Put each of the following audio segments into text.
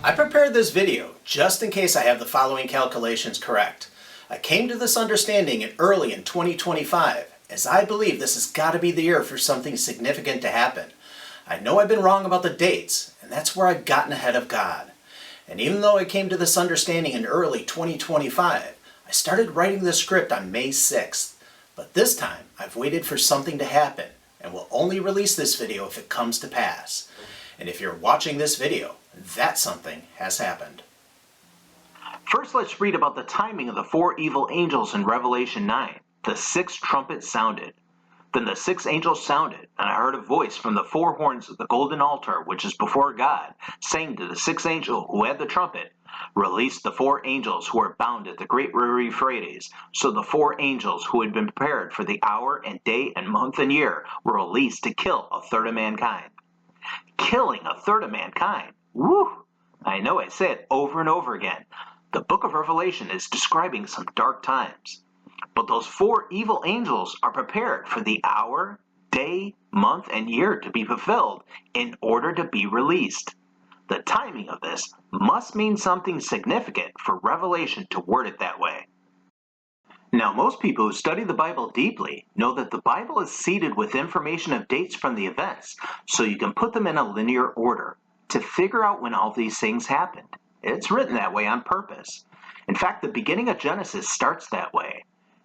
I prepared this video just in case I have the following calculations correct. I came to this understanding early in 2025, as I believe this has got to be the year for something significant to happen. I know I've been wrong about the dates, and that's where I've gotten ahead of God. And even though I came to this understanding in early 2025, I started writing the script on May 6th. But this time, I've waited for something to happen, and will only release this video if it comes to pass. And if you're watching this video, that something has happened. First, let's read about the timing of the four evil angels in Revelation 9. The sixth trumpet sounded. Then the sixth angel sounded, and I heard a voice from the four horns of the golden altar which is before God, saying to the sixth angel who had the trumpet, "Release the four angels who are bound at the great river Euphrates." So the four angels who had been prepared for the hour and day and month and year were released to kill a third of mankind. Killing a third of mankind. Woo! I know I say it over and over again. The book of Revelation is describing some dark times. But those four evil angels are prepared for the hour, day, month, and year to be fulfilled in order to be released. The timing of this must mean something significant for Revelation to word it that way. Now, most people who study the Bible deeply know that the Bible is seeded with information of dates from the events, so you can put them in a linear order to figure out when all these things happened. It's written that way on purpose. In fact, the beginning of Genesis starts that way.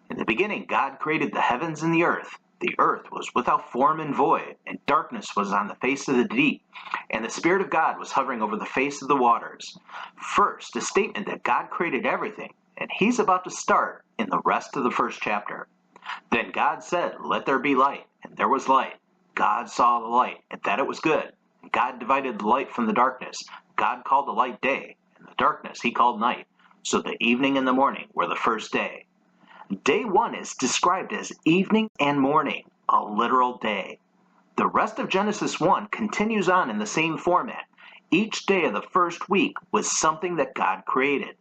In the beginning, God created the heavens and the earth. The earth was without form and void, and darkness was on the face of the deep, and the Spirit of God was hovering over the face of the waters. First, a statement that God created everything, and he's about to start in the rest of the first chapter. Then God said, "Let there be light," and there was light. God saw the light, and that it was good. God divided the light from the darkness. God called the light day, and the darkness he called night. So the evening and the morning were the first day. Day one is described as evening and morning, a literal day. The rest of Genesis 1 continues on in the same format. Each day of the first week was something that God created.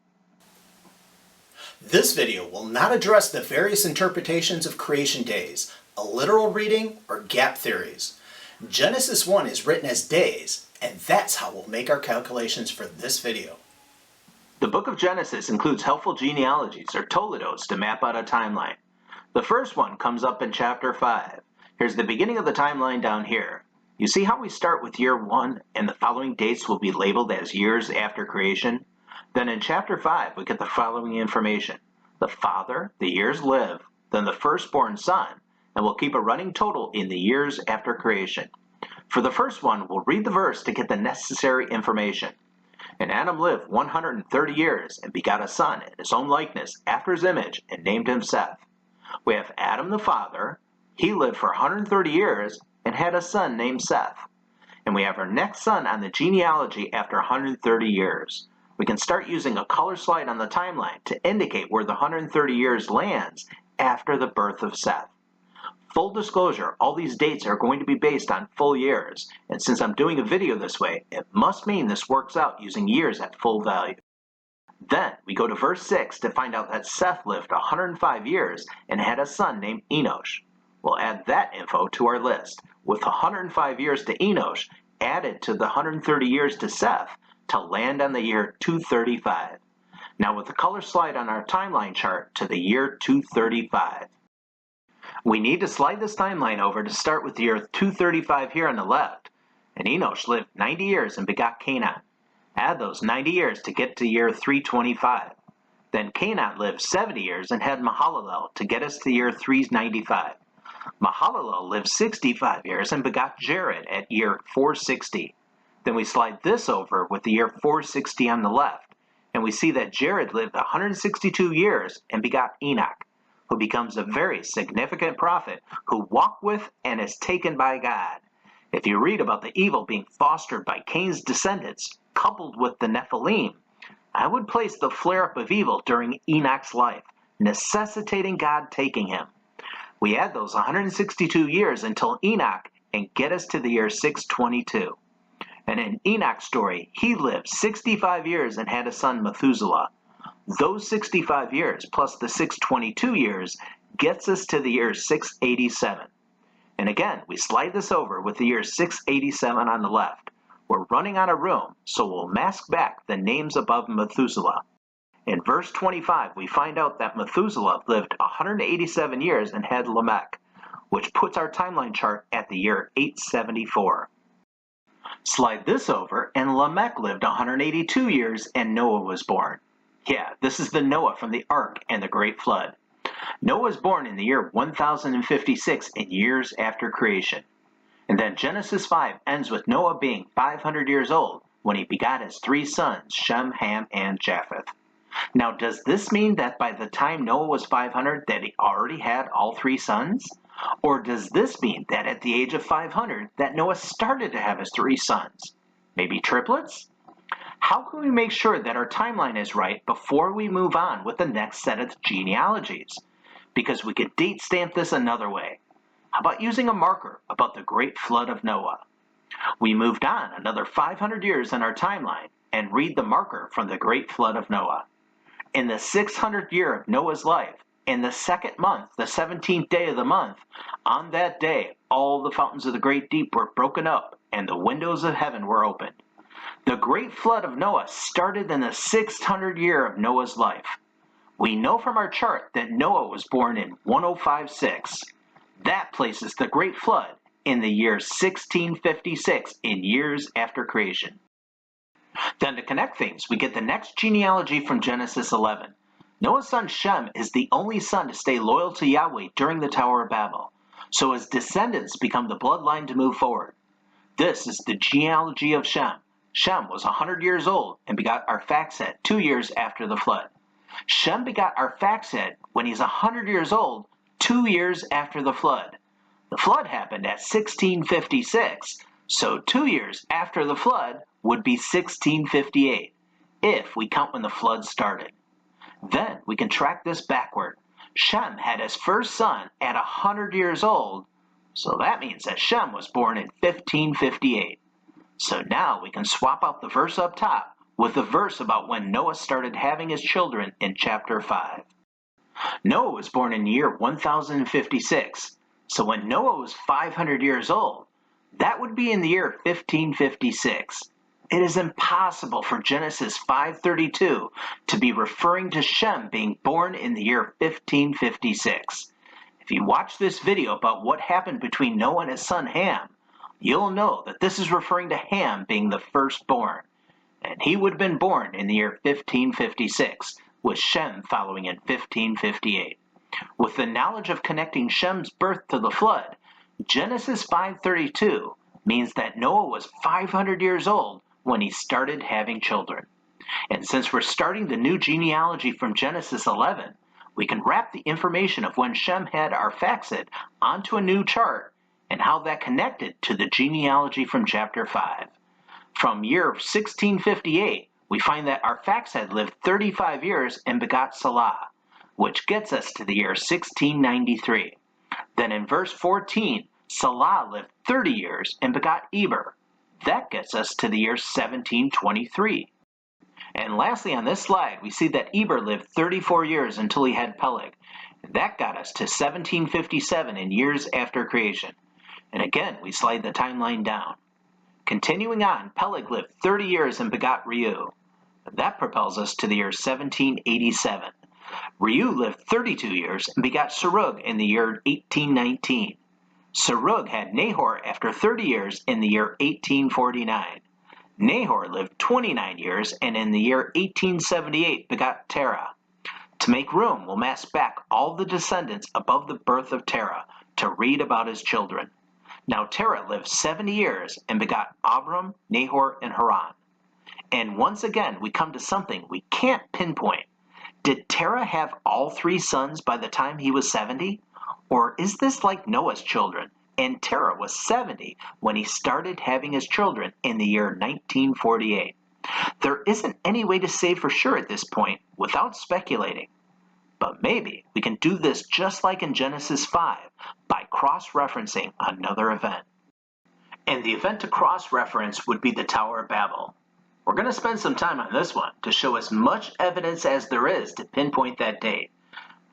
This video will not address the various interpretations of creation days, a literal reading, or gap theories. Genesis 1 is written as days, and that's how we'll make our calculations for this video. The book of Genesis includes helpful genealogies, or toledos, to map out a timeline. The first one comes up in chapter 5. Here's the beginning of the timeline down here. You see how we start with year 1, and the following dates will be labeled as years after creation? Then in chapter 5, we get the following information. The father, the years live, then the firstborn son, and we'll keep a running total in the years after creation. For the first one, we'll read the verse to get the necessary information. And Adam lived 130 years and begot a son in his own likeness after his image and named him Seth. We have Adam the father. He lived for 130 years and had a son named Seth. And we have our next son on the genealogy after 130 years. We can start using a color slide on the timeline to indicate where the 130 years lands after the birth of Seth. Full disclosure, all these dates are going to be based on full years, and since I'm doing a video this way, it must mean this works out using years at full value. Then we go to verse 6 to find out that Seth lived 105 years and had a son named Enosh. We'll add that info to our list, with 105 years to Enosh added to the 130 years to Seth to land on the year 235. Now with the color slide on our timeline chart to the year 235. We need to slide this timeline over to start with the year 235 here on the left. And Enosh lived 90 years and begot Canaan. Add those 90 years to get to year 325. Then Canaan lived 70 years and had Mahalalel to get us to year 395. Mahalalel lived 65 years and begot Jared at year 460. Then we slide this over with the year 460 on the left, and we see that Jared lived 162 years and begot Enoch, who becomes a very significant prophet who walked with and is taken by God. If you read about the evil being fostered by Cain's descendants, coupled with the Nephilim, I would place the flare-up of evil during Enoch's life, necessitating God taking him. We add those 162 years until Enoch and get us to the year 622. And in Enoch's story, he lived 65 years and had a son Methuselah. Those 65 years plus the 622 years gets us to the year 687. And again, we slide this over with the year 687 on the left. We're running out of room, so we'll mask back the names above Methuselah. In verse 25, we find out that Methuselah lived 187 years and had Lamech, which puts our timeline chart at the year 874. Slide this over, and Lamech lived 182 years and Noah was born. Yeah, this is the Noah from the Ark and the Great Flood. Noah was born in the year 1056 in years after creation. And then Genesis 5 ends with Noah being 500 years old when he begot his 3 sons, Shem, Ham, and Japheth. Now, does this mean that by the time Noah was 500 that he already had all 3 sons? Or does this mean that at the age of 500 that Noah started to have his 3 sons? Maybe triplets? How can we make sure that our timeline is right before we move on with the next set of genealogies? Because we could date stamp this another way. How about using a marker about the Great Flood of Noah? We moved on another 500 years in our timeline and read the marker from the Great Flood of Noah. In the 600th year of Noah's life, in the 2nd month, the 17th day of the month, on that day all the fountains of the great deep were broken up and the windows of heaven were opened. The Great Flood of Noah started in the 600th year of Noah's life. We know from our chart that Noah was born in 1056. That places the Great Flood in the year 1656 in years after creation. Then to connect things, we get the next genealogy from Genesis 11. Noah's son Shem is the only son to stay loyal to Yahweh during the Tower of Babel, so his descendants become the bloodline to move forward. This is the genealogy of Shem. Shem was 100 years old and begot Arphaxad 2 years after the flood. Shem begot Arphaxad when he's 100 years old, 2 years after the flood. The flood happened at 1656, so 2 years after the flood would be 1658, if we count when the flood started. Then we can track this backward. Shem had his first son at 100 years old, so that means that Shem was born in 1558. So now we can swap out the verse up top with the verse about when Noah started having his children in chapter 5. Noah was born in the year 1056, so when Noah was 500 years old, that would be in the year 1556. It is impossible for Genesis 5:32 to be referring to Shem being born in the year 1556. If you watch this video about what happened between Noah and his son Ham, you'll know that this is referring to Ham being the firstborn, and he would have been born in the year 1556, with Shem following in 1558. With the knowledge of connecting Shem's birth to the flood, Genesis 5:32 means that Noah was 500 years old when he started having children. And since we're starting the new genealogy from Genesis 11, we can wrap the information of when Shem had Arphaxad onto a new chart and how that connected to the genealogy from chapter 5. From year 1658, we find that Arphaxad lived 35 years and begot Salah, which gets us to the year 1693. Then in verse 14, Salah lived 30 years and begot Eber. That gets us to the year 1723. And lastly on this slide, we see that Eber lived 34 years until he had Peleg. That got us to 1757 in years after creation. And again, we slide the timeline down. Continuing on, Peleg lived 30 years and begot Reu. That propels us to the year 1787. Reu lived 32 years and begot Serug in the year 1819. Serug had Nahor after 30 years in the year 1849. Nahor lived 29 years and in the year 1878 begot Terah. To make room, we'll mask back all the descendants above the birth of Terah to read about his children. Now Terah lived 70 years and begot Abram, Nahor, and Haran. And once again, we come to something we can't pinpoint. Did Terah have all 3 sons by the time he was 70? Or is this like Noah's children, and Terah was 70 when he started having his children in the year 1948? There isn't any way to say for sure at this point without speculating. But maybe we can do this just like in Genesis 5 by cross-referencing another event. And the event to cross-reference would be the Tower of Babel. We're going to spend some time on this one to show as much evidence as there is to pinpoint that date.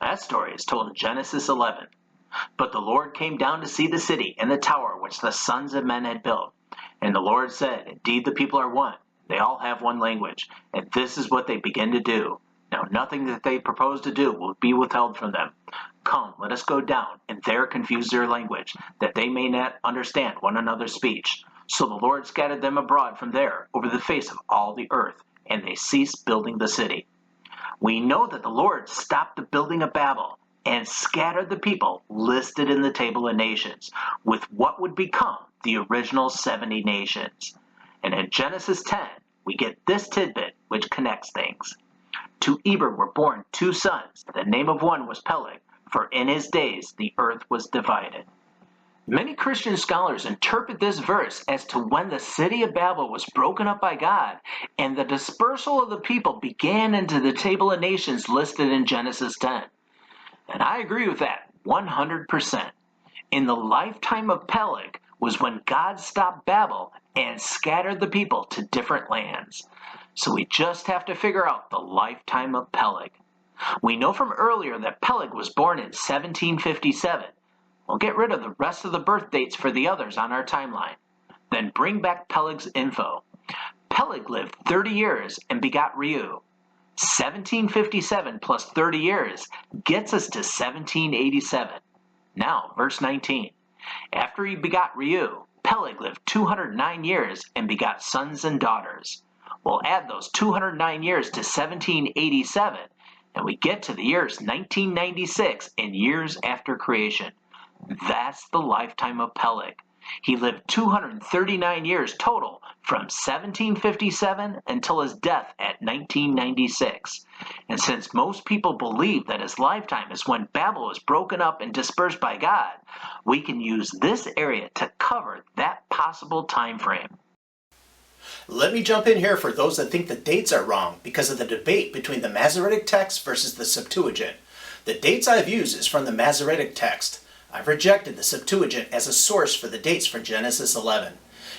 That story is told in Genesis 11. But the Lord came down to see the city and the tower which the sons of men had built. And the Lord said, Indeed, the people are one. They all have one language, and this is what they begin to do. Now nothing that they propose to do will be withheld from them. Come, let us go down, and there confuse their language, that they may not understand one another's speech. So the Lord scattered them abroad from there, over the face of all the earth, and they ceased building the city. We know that the Lord stopped the building of Babel, and scattered the people listed in the table of nations, with what would become the original 70 nations. And in Genesis 10, we get this tidbit which connects things. To Abram were born 2 sons. The name of one was Peleg, for in his days the earth was divided. Many Christian scholars interpret this verse as to when the city of Babel was broken up by God and the dispersal of the people began into the table of nations listed in Genesis 10. And I agree with that 100%. In the lifetime of Peleg was when God stopped Babel and scattered the people to different lands. So we just have to figure out the lifetime of Peleg. We know from earlier that Peleg was born in 1757. We'll get rid of the rest of the birth dates for the others on our timeline. Then bring back Peleg's info. Peleg lived 30 years and begot Reu. 1757 plus 30 years gets us to 1787. Now, verse 19. After he begot Reu, Peleg lived 209 years and begot sons and daughters. We'll add those 209 years to 1787, and we get to the years 1996 and years after creation. That's the lifetime of Peleg. He lived 239 years total from 1757 until his death at 1996. And since most people believe that his lifetime is when Babel was broken up and dispersed by God, we can use this area to cover that possible time frame. Let me jump in here for those that think the dates are wrong because of the debate between the Masoretic text versus the Septuagint. The dates I've used is from the Masoretic text. I've rejected the Septuagint as a source for the dates for Genesis 11.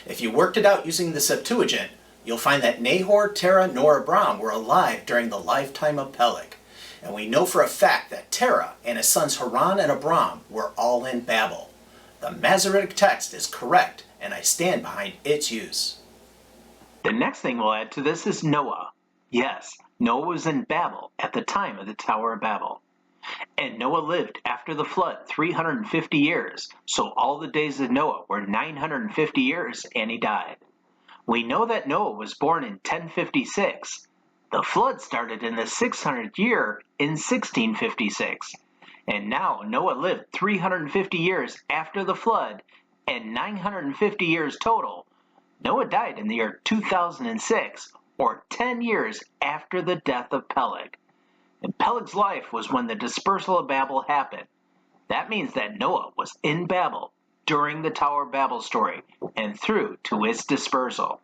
If you worked it out using the Septuagint, you'll find that Nahor, Terah, nor Abram were alive during the lifetime of Peleg. And we know for a fact that Terah and his sons Haran and Abram were all in Babel. The Masoretic text is correct, and I stand behind its use. The next thing we'll add to this is Noah. Yes, Noah was in Babel at the time of the Tower of Babel. And Noah lived after the flood 350 years, so all the days of Noah were 950 years, and he died. We know that Noah was born in 1056. The flood started in the 600th year in 1656. And now Noah lived 350 years after the flood and 950 years total. Noah died in the year 2006, or 10 years after the death of Peleg. And Peleg's life was when the dispersal of Babel happened. That means that Noah was in Babel during the Tower of Babel story and through to its dispersal.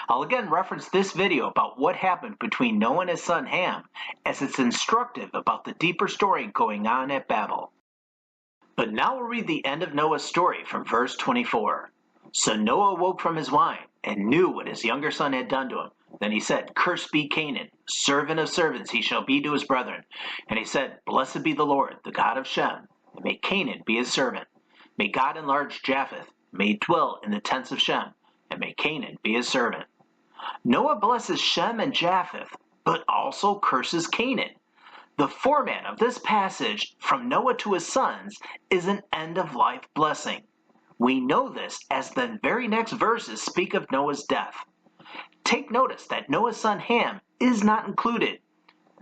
I'll again reference this video about what happened between Noah and his son Ham, as it's instructive about the deeper story going on at Babel. But now we'll read the end of Noah's story from verse 24. So Noah awoke from his wine and knew what his younger son had done to him. Then he said, Cursed be Canaan, servant of servants he shall be to his brethren. And he said, Blessed be the Lord, the God of Shem, and may Canaan be his servant. May God enlarge Japheth, may he dwell in the tents of Shem, and may Canaan be his servant. Noah blesses Shem and Japheth, but also curses Canaan. The format of this passage, from Noah to his sons, is an end-of-life blessing. We know this as the very next verses speak of Noah's death. Take notice that Noah's son Ham is not included.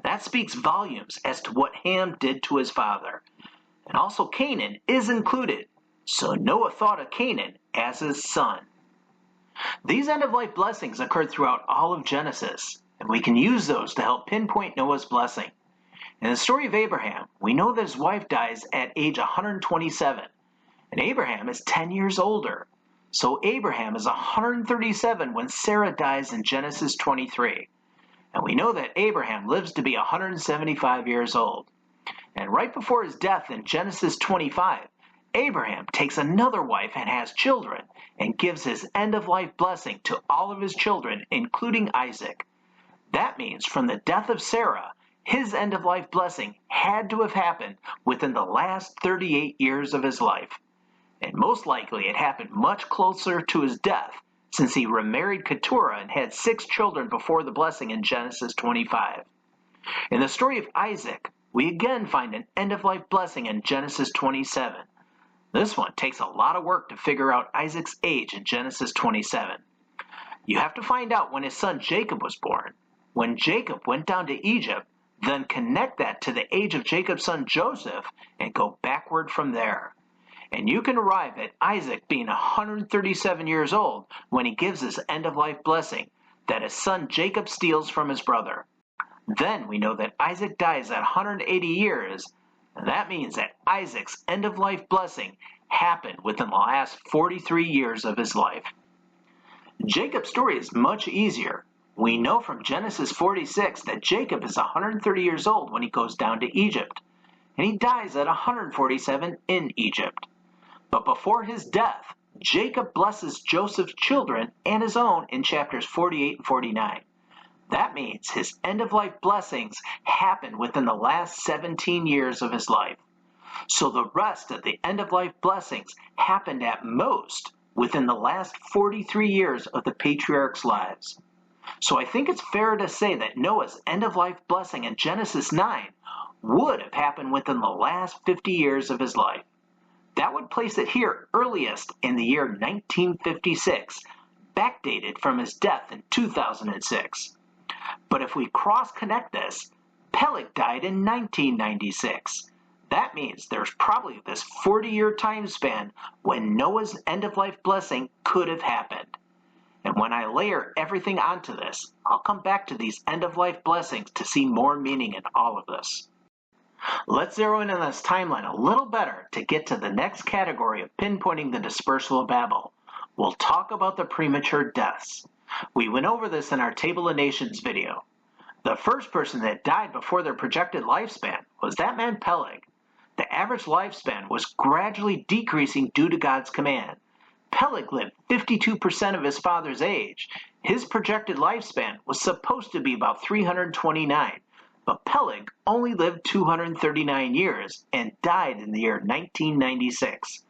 That speaks volumes as to what Ham did to his father. And also Canaan is included, so Noah thought of Canaan as his son. These end-of-life blessings occurred throughout all of Genesis, and we can use those to help pinpoint Noah's blessing. In the story of Abraham, we know that his wife dies at age 127, and Abraham is 10 years older. So Abraham is 137 when Sarah dies in Genesis 23. And we know that Abraham lives to be 175 years old. And right before his death in Genesis 25, Abraham takes another wife and has children and gives his end-of-life blessing to all of his children, including Isaac. That means from the death of Sarah, his end-of-life blessing had to have happened within the last 38 years of his life. And most likely it happened much closer to his death since he remarried Keturah and had 6 children before the blessing in Genesis 25. In the story of Isaac, we again find an end-of-life blessing in Genesis 27. This one takes a lot of work to figure out Isaac's age in Genesis 27. You have to find out when his son Jacob was born. When Jacob went down to Egypt, then connect that to the age of Jacob's son Joseph and go backward from there. And you can arrive at Isaac being 137 years old when he gives his end-of-life blessing that his son Jacob steals from his brother. Then we know that Isaac dies at 180 years, and that means that Isaac's end-of-life blessing happened within the last 43 years of his life. Jacob's story is much easier. We know from Genesis 46 that Jacob is 130 years old when he goes down to Egypt, and he dies at 147 in Egypt. But before his death, Jacob blesses Joseph's children and his own in chapters 48 and 49. That means his end-of-life blessings happened within the last 17 years of his life. So the rest of the end-of-life blessings happened at most within the last 43 years of the patriarchs' lives. So I think it's fair to say that Noah's end-of-life blessing in Genesis 9 would have happened within the last 50 years of his life. That would place it here earliest in the year 1956, backdated from his death in 2006. But if we cross-connect this, Peleg died in 1996. That means there's probably this 40-year time span when Noah's end-of-life blessing could have happened. And when I layer everything onto this, I'll come back to these end-of-life blessings to see more meaning in all of this. Let's zero in on this timeline a little better to get to the next category of pinpointing the dispersal of Babel. We'll talk about the premature deaths. We went over this in our Table of Nations video. The first person that died before their projected lifespan was that man Peleg. The average lifespan was gradually decreasing due to God's command. Peleg lived 52% of his father's age. His projected lifespan was supposed to be about 329, but Peleg only lived 239 years and died in the year 1996.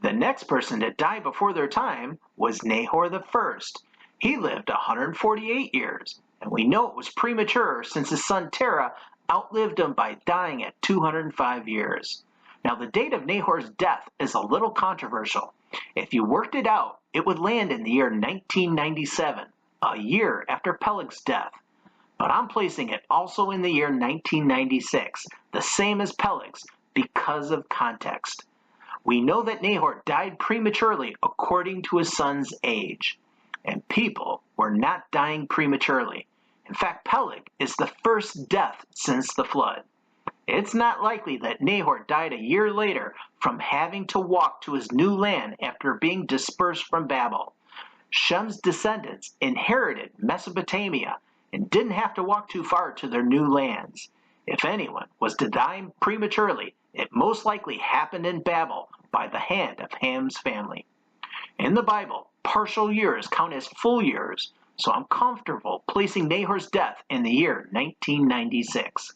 The next person to die before their time was Nahor the First. He lived 148 years, and we know it was premature since his son Terah outlived him by dying at 205 years. Now, the date of Nahor's death is a little controversial. If you worked it out, it would land in the year 1997, a year after Peleg's death. But I'm placing it also in the year 1996, the same as Peleg's, because of context. We know that Nahor died prematurely according to his son's age. And people were not dying prematurely. In fact, Peleg is the first death since the flood. It's not likely that Nahor died a year later from having to walk to his new land after being dispersed from Babel. Shem's descendants inherited Mesopotamia and didn't have to walk too far to their new lands. If anyone was to die prematurely, it most likely happened in Babel by the hand of Ham's family. In the Bible, partial years count as full years, so I'm comfortable placing Nahor's death in the year 1996.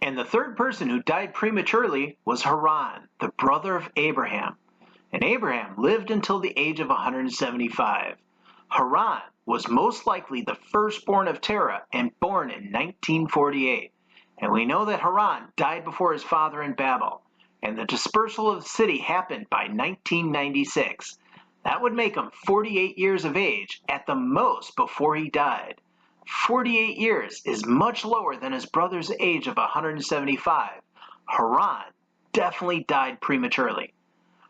And the third person who died prematurely was Haran, the brother of Abraham. And Abraham lived until the age of 175. Haran was most likely the firstborn of Terah and born in 1948. And we know that Haran died before his father in Babel, and the dispersal of the city happened by 1996. That would make him 48 years of age at the most before he died. 48 years is much lower than his brother's age of 175. Haran definitely died prematurely.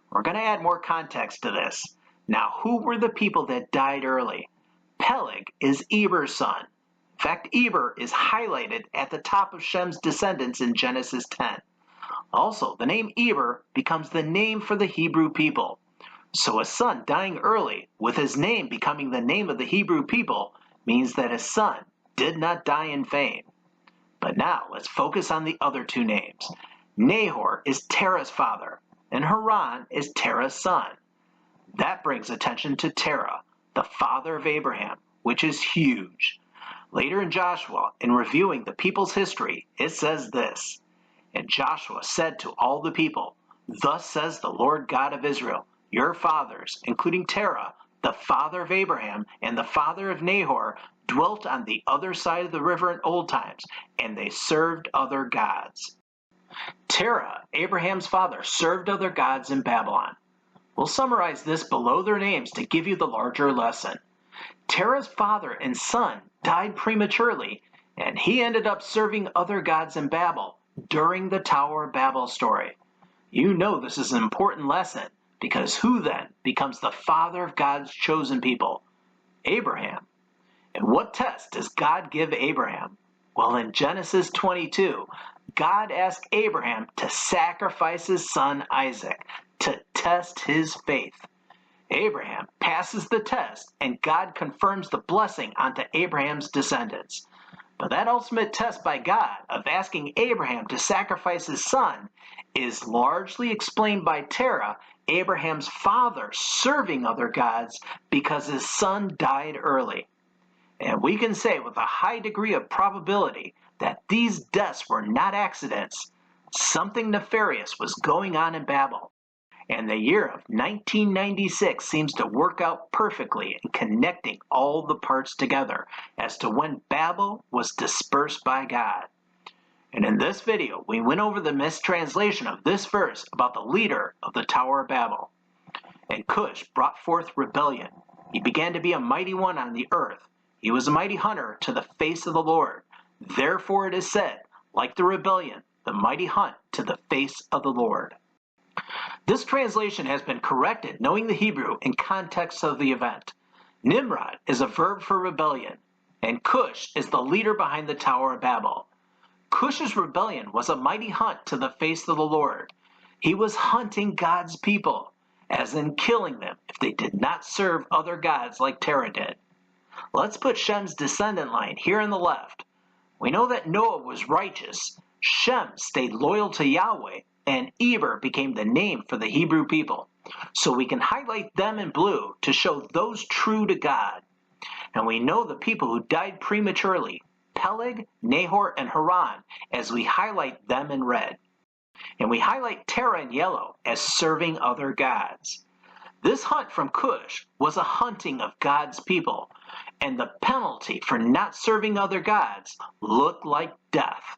We're going to add more context to this. Now, who were the people that died early? Peleg is Eber's son. In fact, Eber is highlighted at the top of Shem's descendants in Genesis 10. Also, the name Eber becomes the name for the Hebrew people. So a son dying early, with his name becoming the name of the Hebrew people, means that his son did not die in vain. But now let's focus on the other two names. Nahor is Terah's father, and Haran is Terah's son. That brings attention to Terah, the father of Abraham, which is huge. Later in Joshua, in reviewing the people's history, it says this: "And Joshua said to all the people, 'Thus says the Lord God of Israel, your fathers, including Terah, the father of Abraham and the father of Nahor, dwelt on the other side of the river in old times, and they served other gods. Terah, Abraham's father, served other gods in Babylon. We'll summarize this below their names to give you the larger lesson. Terah's father and son died prematurely, and he ended up serving other gods in Babel during the Tower of Babel story. You know this is an important lesson, because who then becomes the father of God's chosen people? Abraham. And what test does God give Abraham? Well, in Genesis 22, God asked Abraham to sacrifice his son Isaac to test his faith. Abraham passes the test, and God confirms the blessing onto Abraham's descendants. But that ultimate test by God of asking Abraham to sacrifice his son is largely explained by Terah, Abraham's father, serving other gods because his son died early. And we can say with a high degree of probability that these deaths were not accidents. Something nefarious was going on in Babel. And the year of 1996 seems to work out perfectly in connecting all the parts together as to when Babel was dispersed by God. And in this video, we went over the mistranslation of this verse about the leader of the Tower of Babel. And Cush brought forth rebellion. He began to be a mighty one on the earth. He was a mighty hunter to the face of the Lord. Therefore it is said, like the rebellion, the mighty hunt to the face of the Lord. This translation has been corrected knowing the Hebrew in context of the event. Nimrod is a verb for rebellion, and Cush is the leader behind the Tower of Babel. Cush's rebellion was a mighty hunt to the face of the Lord. He was hunting God's people, as in killing them if they did not serve other gods like Terah did. Let's put Shem's descendant line here on the left. We know that Noah was righteous, Shem stayed loyal to Yahweh, and Eber became the name for the Hebrew people. So we can highlight them in blue to show those true to God. And we know the people who died prematurely, Peleg, Nahor, and Haran, as we highlight them in red. And we highlight Terah in yellow as serving other gods. This hunt from Cush was a hunting of God's people, and the penalty for not serving other gods looked like death.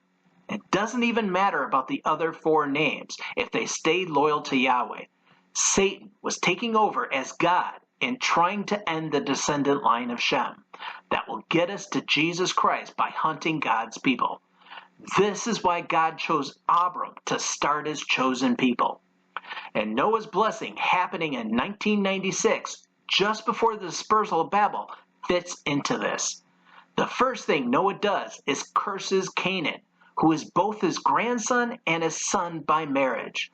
It doesn't even matter about the other four names if they stayed loyal to Yahweh. Satan was taking over as God and trying to end the descendant line of Shem that will get us to Jesus Christ by hunting God's people. This is why God chose Abram to start his chosen people. And Noah's blessing happening in 1996, just before the dispersal of Babel, fits into this. The first thing Noah does is curses Canaan, who is both his grandson and his son by marriage.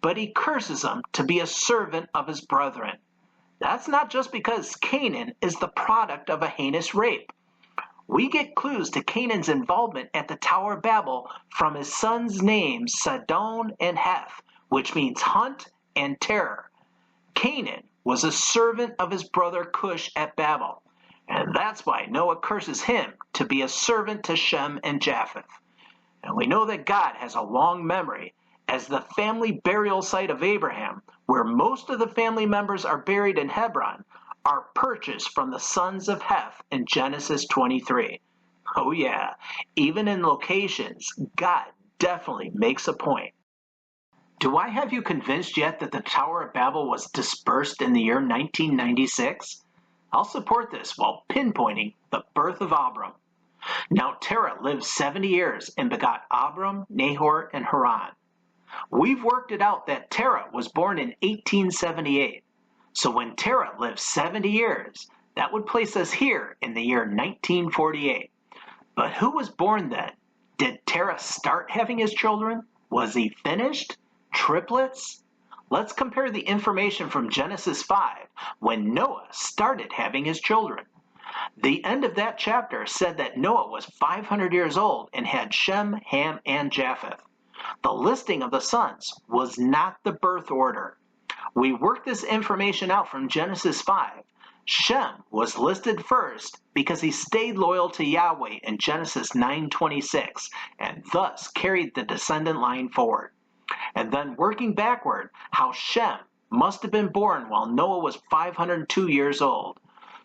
But he curses him to be a servant of his brethren. That's not just because Canaan is the product of a heinous rape. We get clues to Canaan's involvement at the Tower of Babel from his sons' names Sidon and Heth, which means hunt and terror. Canaan was a servant of his brother Cush at Babel, and that's why Noah curses him to be a servant to Shem and Japheth. And we know that God has a long memory, as the family burial site of Abraham, where most of the family members are buried in Hebron, are purchased from the sons of Heth in Genesis 23. Oh yeah, even in locations, God definitely makes a point. Do I have you convinced yet that the Tower of Babel was dispersed in the year 1996? I'll support this while pinpointing the birth of Abram. Now Terah lived 70 years and begot Abram, Nahor, and Haran. We've worked it out that Terah was born in 1878. So when Terah lived 70 years, that would place us here in the year 1948. But who was born then? Did Terah start having his children? Was he finished? Triplets? Let's compare the information from Genesis 5, when Noah started having his children. The end of that chapter said that Noah was 500 years old and had Shem, Ham, and Japheth. The listing of the sons was not the birth order. We worked this information out from Genesis 5. Shem was listed first because he stayed loyal to Yahweh in Genesis 9:26 and thus carried the descendant line forward. And then working backward, how Shem must have been born while Noah was 502 years old.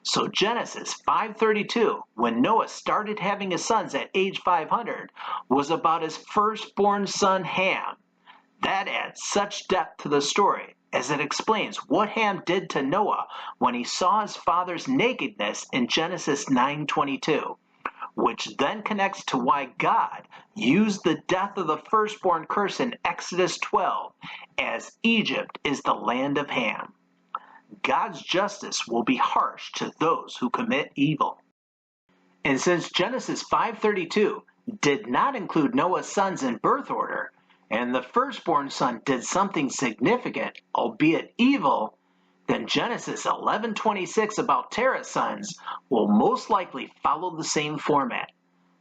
So Genesis 5:32, when Noah started having his sons at age 500, was about his firstborn son Ham. That adds such depth to the story, as it explains what Ham did to Noah when he saw his father's nakedness in Genesis 9:22, which then connects to why God used the death of the firstborn curse in Exodus 12, as Egypt is the land of Ham. God's justice will be harsh to those who commit evil. And since Genesis 5:32 did not include Noah's sons in birth order, and the firstborn son did something significant, albeit evil, then Genesis 11:26 about Terah's sons will most likely follow the same format.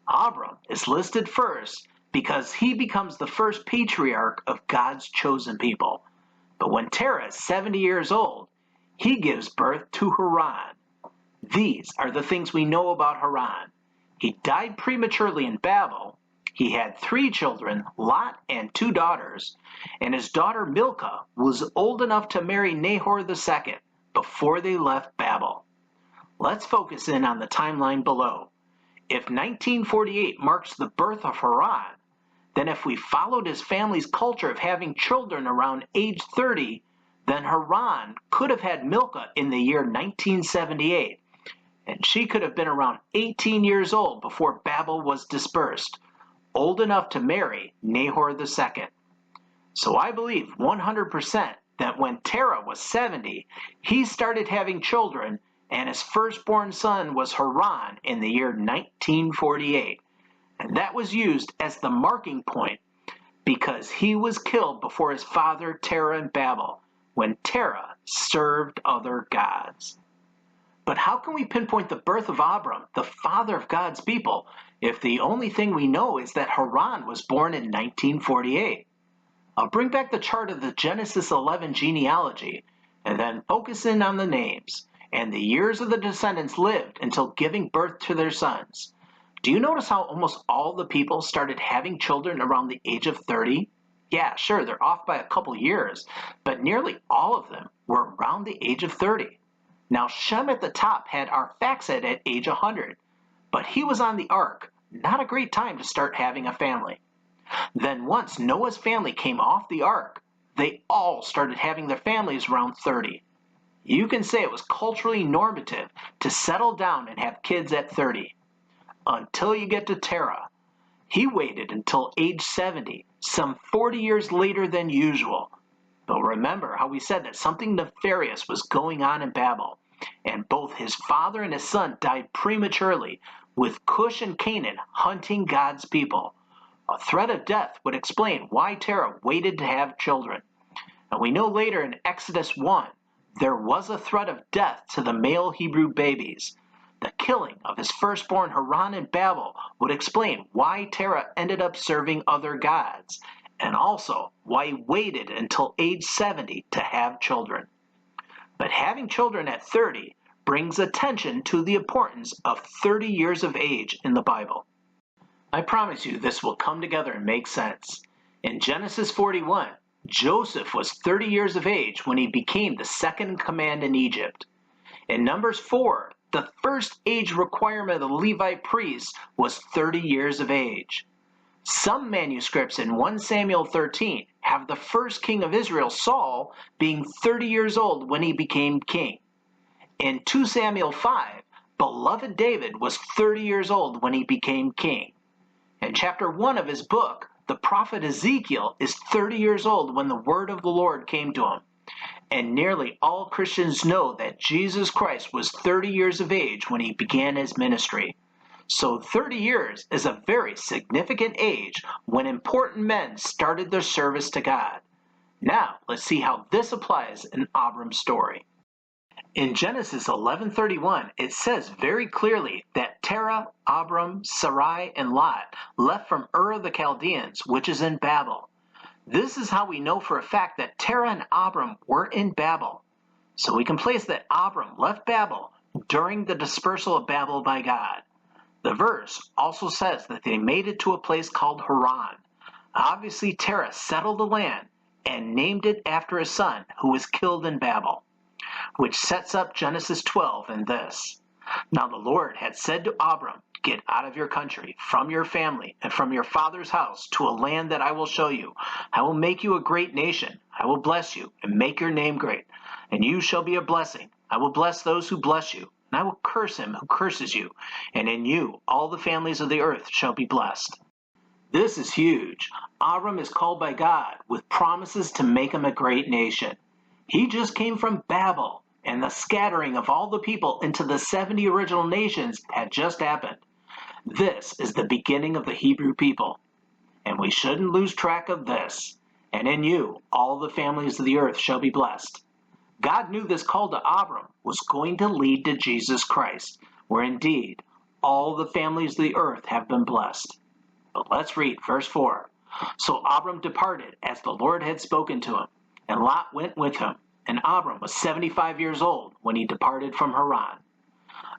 Abram is listed first because he becomes the first patriarch of God's chosen people. But when Terah is 70 years old, he gives birth to Haran. These are the things we know about Haran. He died prematurely in Babel. He had 3 children, Lot and 2 daughters, and his daughter Milcah was old enough to marry Nahor II before they left Babel. Let's focus in on the timeline below. If 1948 marks the birth of Haran, then if we followed his family's culture of having children around age 30, then Haran could have had Milcah in the year 1978, and she could have been around 18 years old before Babel was dispersed, old enough to marry Nahor II. So I believe 100% that when Terah was 70, he started having children, and his firstborn son was Haran in the year 1948. And that was used as the marking point because he was killed before his father Terah in Babel, when Terah served other gods. But how can we pinpoint the birth of Abram, the father of God's people, if the only thing we know is that Haran was born in 1948? I'll bring back the chart of the Genesis 11 genealogy and then focus in on the names and the years of the descendants lived until giving birth to their sons. Do you notice how almost all the people started having children around the age of 30? Yeah, sure, they're off by a couple years, but nearly all of them were around the age of 30. Now, Shem at the top had Arphaxad at age 100, but he was on the ark, not a great time to start having a family. Then once Noah's family came off the ark, they all started having their families around 30. You can say it was culturally normative to settle down and have kids at 30. Until you get to Terah. He waited until age 70, some 40 years later than usual. But remember how we said that something nefarious was going on in Babel, and both his father and his son died prematurely, with Cush and Canaan hunting God's people. A threat of death would explain why Terah waited to have children. And we know later in Exodus 1, there was a threat of death to the male Hebrew babies. The killing of his firstborn Haran in Babel would explain why Terah ended up serving other gods, and also why he waited until age 70 to have children. But having children at 30 brings attention to the importance of 30 years of age in the Bible. I promise you this will come together and make sense. In Genesis 41, Joseph was 30 years of age when he became the second in command in Egypt. In Numbers 4, the first age requirement of the Levite priests was 30 years of age. Some manuscripts in 1 Samuel 13 have the first king of Israel, Saul, being 30 years old when he became king. In 2 Samuel 5, beloved David was 30 years old when he became king. In chapter 1 of his book, the prophet Ezekiel is 30 years old when the word of the Lord came to him. And nearly all Christians know that Jesus Christ was 30 years of age when he began his ministry. So 30 years is a very significant age when important men started their service to God. Now, let's see how this applies in Abram's story. In Genesis 11:31, it says very clearly that Terah, Abram, Sarai, and Lot left from Ur of the Chaldeans, which is in Babel. This is how we know for a fact that Terah and Abram were in Babel. So we can place that Abram left Babel during the dispersal of Babel by God. The verse also says that they made it to a place called Haran. Obviously, Terah settled the land, and named it after his son who was killed in Babel, which sets up Genesis 12 in this. Now the Lord had said to Abram, get out of your country, from your family, and from your father's house, to a land that I will show you. I will make you a great nation. I will bless you, and make your name great, and you shall be a blessing. I will bless those who bless you, and I will curse him who curses you, and in you all the families of the earth shall be blessed. This is huge. Abram is called by God with promises to make him a great nation. He just came from Babel, and the scattering of all the people into the 70 original nations had just happened. This is the beginning of the Hebrew people, and we shouldn't lose track of this. And in you, all the families of the earth shall be blessed. God knew this call to Abram was going to lead to Jesus Christ, where indeed all the families of the earth have been blessed. But let's read verse 4. So Abram departed as the Lord had spoken to him, and Lot went with him. And Abram was 75 years old when he departed from Haran.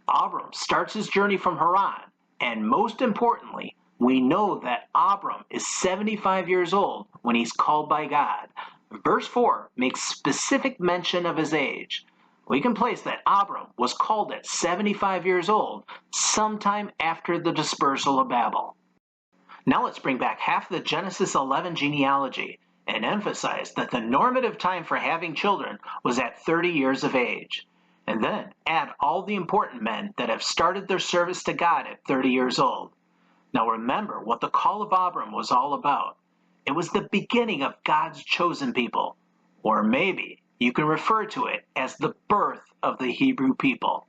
Abram starts his journey from Haran, and most importantly, we know that Abram is 75 years old when he's called by God. Verse 4 makes specific mention of his age. We can place that Abram was called at 75 years old sometime after the dispersal of Babel. Now let's bring back half the Genesis 11 genealogy and emphasize that the normative time for having children was at 30 years of age. And then add all the important men that have started their service to God at 30 years old. Now remember what the call of Abram was all about. It was the beginning of God's chosen people, or maybe you can refer to it as the birth of the Hebrew people.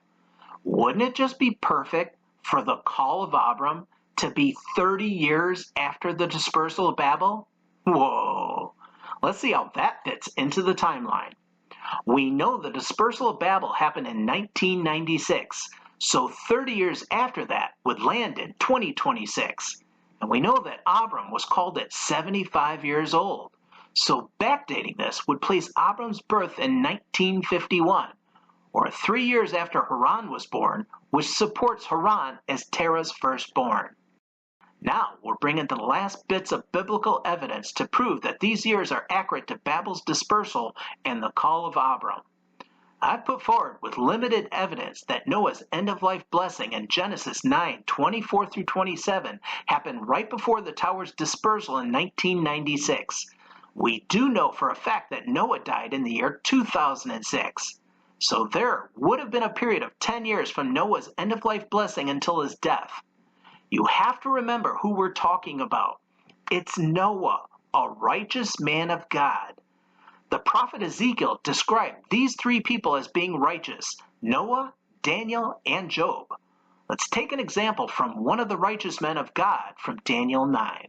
Wouldn't it just be perfect for the call of Abram to be 30 years after the dispersal of Babel? Whoa! Let's see how that fits into the timeline. We know the dispersal of Babel happened in 1996, so 30 years after that would land in 2026. And we know that Abram was called at 75 years old, so backdating this would place Abram's birth in 1951, or 3 years after Haran was born, which supports Haran as Terah's firstborn. Now we're bringing the last bits of biblical evidence to prove that these years are accurate to Babel's dispersal and the call of Abram. I put forward with limited evidence that Noah's end-of-life blessing in Genesis 9:24 through 27 happened right before the tower's dispersal in 1996. We do know for a fact that Noah died in the year 2006. So there would have been a period of 10 years from Noah's end-of-life blessing until his death. You have to remember who we're talking about. It's Noah, a righteous man of God. The prophet Ezekiel described these three people as being righteous: Noah, Daniel, and Job. Let's take an example from one of the righteous men of God from Daniel 9.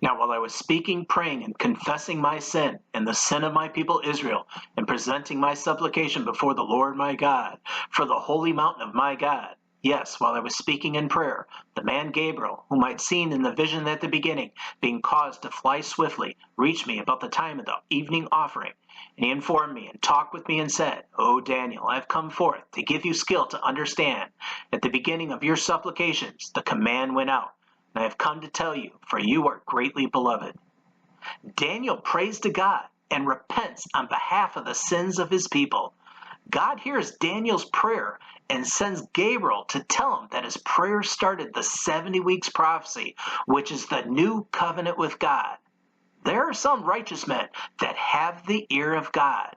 Now while I was speaking, praying, and confessing my sin and the sin of my people Israel, and presenting my supplication before the Lord my God, for the holy mountain of my God, yes, while I was speaking in prayer, the man Gabriel, whom I'd seen in the vision at the beginning, being caused to fly swiftly, reached me about the time of the evening offering. And he informed me and talked with me and said, O Daniel, I have come forth to give you skill to understand. At the beginning of your supplications, the command went out, and I have come to tell you, for you are greatly beloved. Daniel prays to God and repents on behalf of the sins of his people. God hears Daniel's prayer and sends Gabriel to tell him that his prayer started the 70 weeks prophecy, which is the new covenant with God. There are some righteous men that have the ear of God,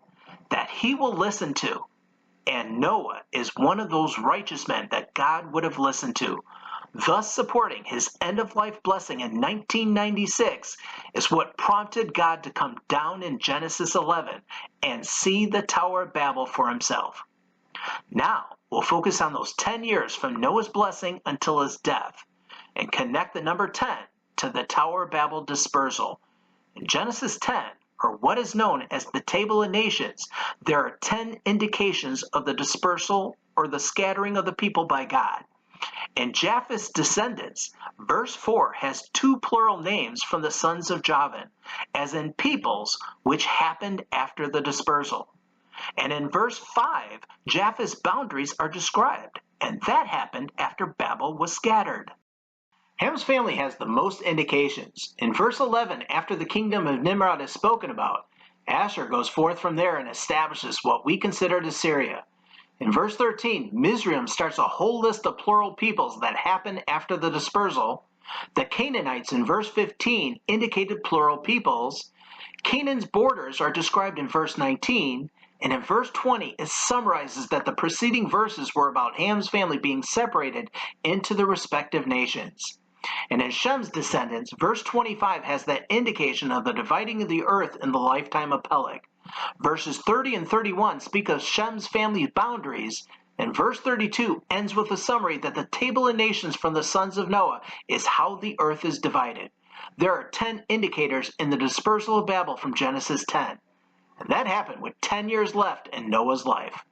that he will listen to. And Noah is one of those righteous men that God would have listened to. Thus supporting his end-of-life blessing in 1996 is what prompted God to come down in Genesis 11 and see the Tower of Babel for himself. Now, we'll focus on those 10 years from Noah's blessing until his death, and connect the number 10 to the Tower of Babel dispersal. In Genesis 10, or what is known as the Table of Nations, there are 10 indications of the dispersal or the scattering of the people by God. In Japheth's descendants, verse 4 has two plural names from the sons of Javan, as in peoples which happened after the dispersal. And in verse 5, Japheth's boundaries are described, and that happened after Babel was scattered. Ham's family has the most indications. In verse 11, after the kingdom of Nimrod is spoken about, Asher goes forth from there and establishes what we consider Assyria. In verse 13, Mizraim starts a whole list of plural peoples that happen after the dispersal. The Canaanites in verse 15 indicated plural peoples. Canaan's borders are described in verse 19, and in verse 20 it summarizes that the preceding verses were about Ham's family being separated into the respective nations. And in Shem's descendants, verse 25 has that indication of the dividing of the earth in the lifetime of Peleg. Verses 30 and 31 speak of Shem's family's boundaries, and verse 32 ends with a summary that the table of nations from the sons of Noah is how the earth is divided. There are 10 indicators in the dispersal of Babel from Genesis 10, and that happened with 10 years left in Noah's life.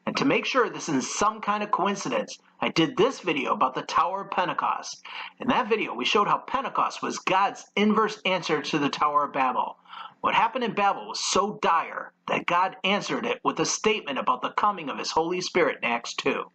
And to make sure this isn't some kind of coincidence, I did this video about the Tower of Pentecost. In that video, we showed how Pentecost was God's inverse answer to the Tower of Babel. What happened in Babel was so dire that God answered it with a statement about the coming of his Holy Spirit in Acts 2.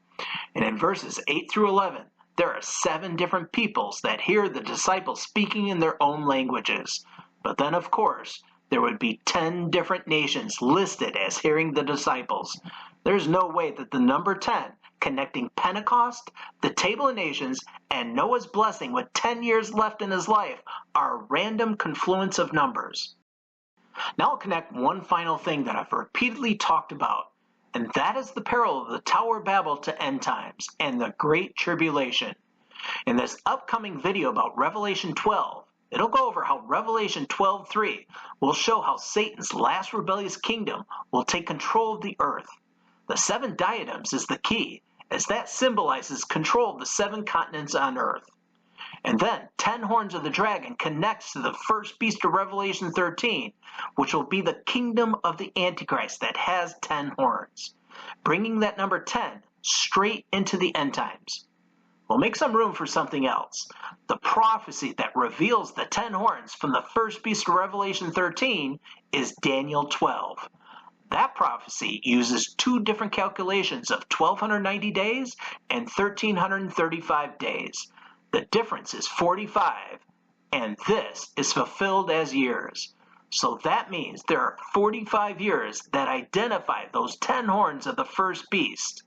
And in verses 8 through 11, there are 7 different peoples that hear the disciples speaking in their own languages. But then, of course, there would be 10 different nations listed as hearing the disciples. There's no way that the number 10, connecting Pentecost, the Table of Nations, and Noah's blessing with 10 years left in his life, are a random confluence of numbers. Now I'll connect one final thing that I've repeatedly talked about, and that is the parallel of the Tower of Babel to end times and the Great Tribulation. In this upcoming video about Revelation 12, it'll go over how Revelation 12:3 will show how Satan's last rebellious kingdom will take control of the earth. The 7 diadems is the key, as that symbolizes control of the 7 continents on earth. And then 10 horns of the dragon connects to the first beast of Revelation 13, which will be the kingdom of the Antichrist that has 10 horns, bringing that number 10 straight into the end times. We'll make some room for something else. The prophecy that reveals the 10 horns from the first beast of Revelation 13 is Daniel 12. That prophecy uses 2 different calculations of 1290 days and 1335 days. The difference is 45, and this is fulfilled as years. So that means there are 45 years that identify those 10 horns of the first beast.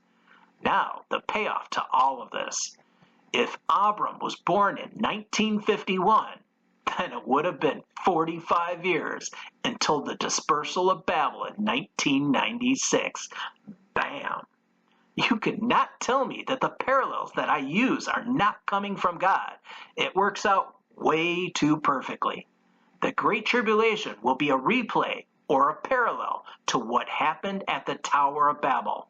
Now, the payoff to all of this. If Abram was born in 1951, then it would have been 45 years until the dispersal of Babel in 1996. Bam! You cannot tell me that the parallels that I use are not coming from God. It works out way too perfectly. The Great Tribulation will be a replay or a parallel to what happened at the Tower of Babel.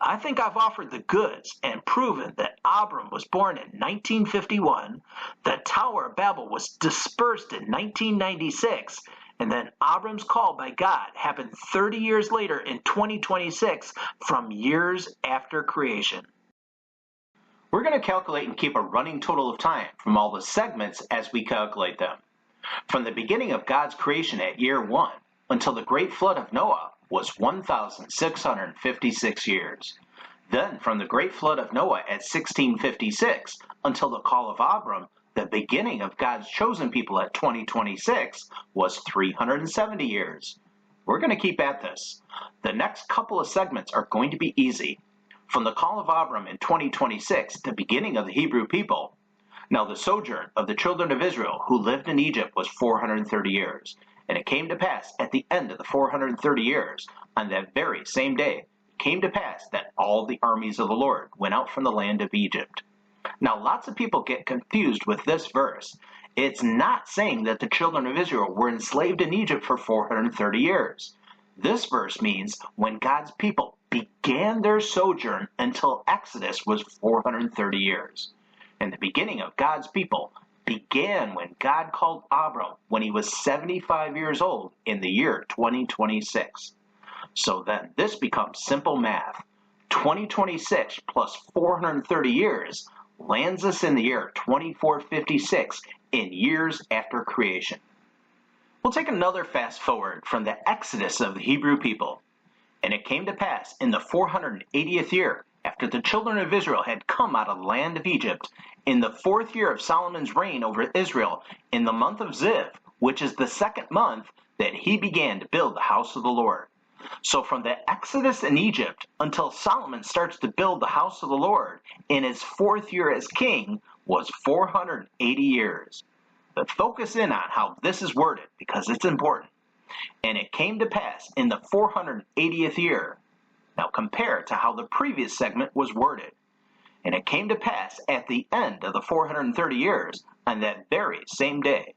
I think I've offered the goods and proven that Abram was born in 1951, the Tower of Babel was dispersed in 1996, and then Abram's call by God happened 30 years later in 2026 from years after creation. We're going to calculate and keep a running total of time from all the segments as we calculate them. From the beginning of God's creation at year 1 until the great flood of Noah was 1,656 years. Then from the great flood of Noah at 1656 until the call of Abram, the beginning of God's chosen people at 2026 was 370 years. We're going to keep at this. The next couple of segments are going to be easy. From the call of Abram in 2026, the beginning of the Hebrew people. Now the sojourn of the children of Israel who lived in Egypt was 430 years. And it came to pass at the end of the 430 years, on that very same day, it came to pass that all the armies of the Lord went out from the land of Egypt. Now lots of people get confused with this verse. It's not saying that the children of Israel were enslaved in Egypt for 430 years. This verse means when God's people began their sojourn until Exodus was 430 years. And the beginning of God's people began when God called Abram when he was 75 years old in the year 2026. So then this becomes simple math. 2026 plus 430 years lands us in the year 2456 in years after creation. We'll take another fast forward from the Exodus of the Hebrew people. And it came to pass in the 480th year, after the children of Israel had come out of the land of Egypt, in the 4th year of Solomon's reign over Israel, in the month of Ziv, which is the 2nd month, that he began to build the house of the Lord. So from the Exodus in Egypt until Solomon starts to build the house of the Lord in his 4th year as king was 480 years. But focus in on how this is worded because it's important. And it came to pass in the 480th year. Now compare to how the previous segment was worded. And it came to pass at the end of the 430 years on that very same day.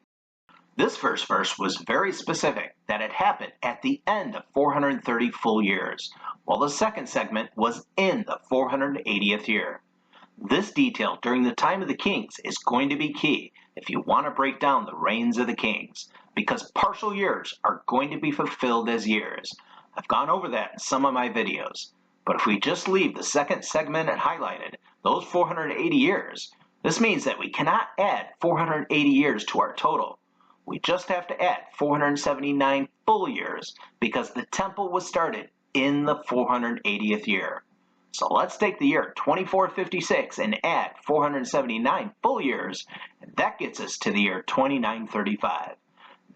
This first verse was very specific that it happened at the end of 430 full years, while the second segment was in the 480th year. This detail during the time of the kings is going to be key if you want to break down the reigns of the kings, because partial years are going to be fulfilled as years. I've gone over that in some of my videos. But if we just leave the second segment highlighted, those 480 years, this means that we cannot add 480 years to our total. We just have to add 479 full years because the temple was started in the 480th year. So let's take the year 2456 and add 479 full years, and that gets us to the year 2935.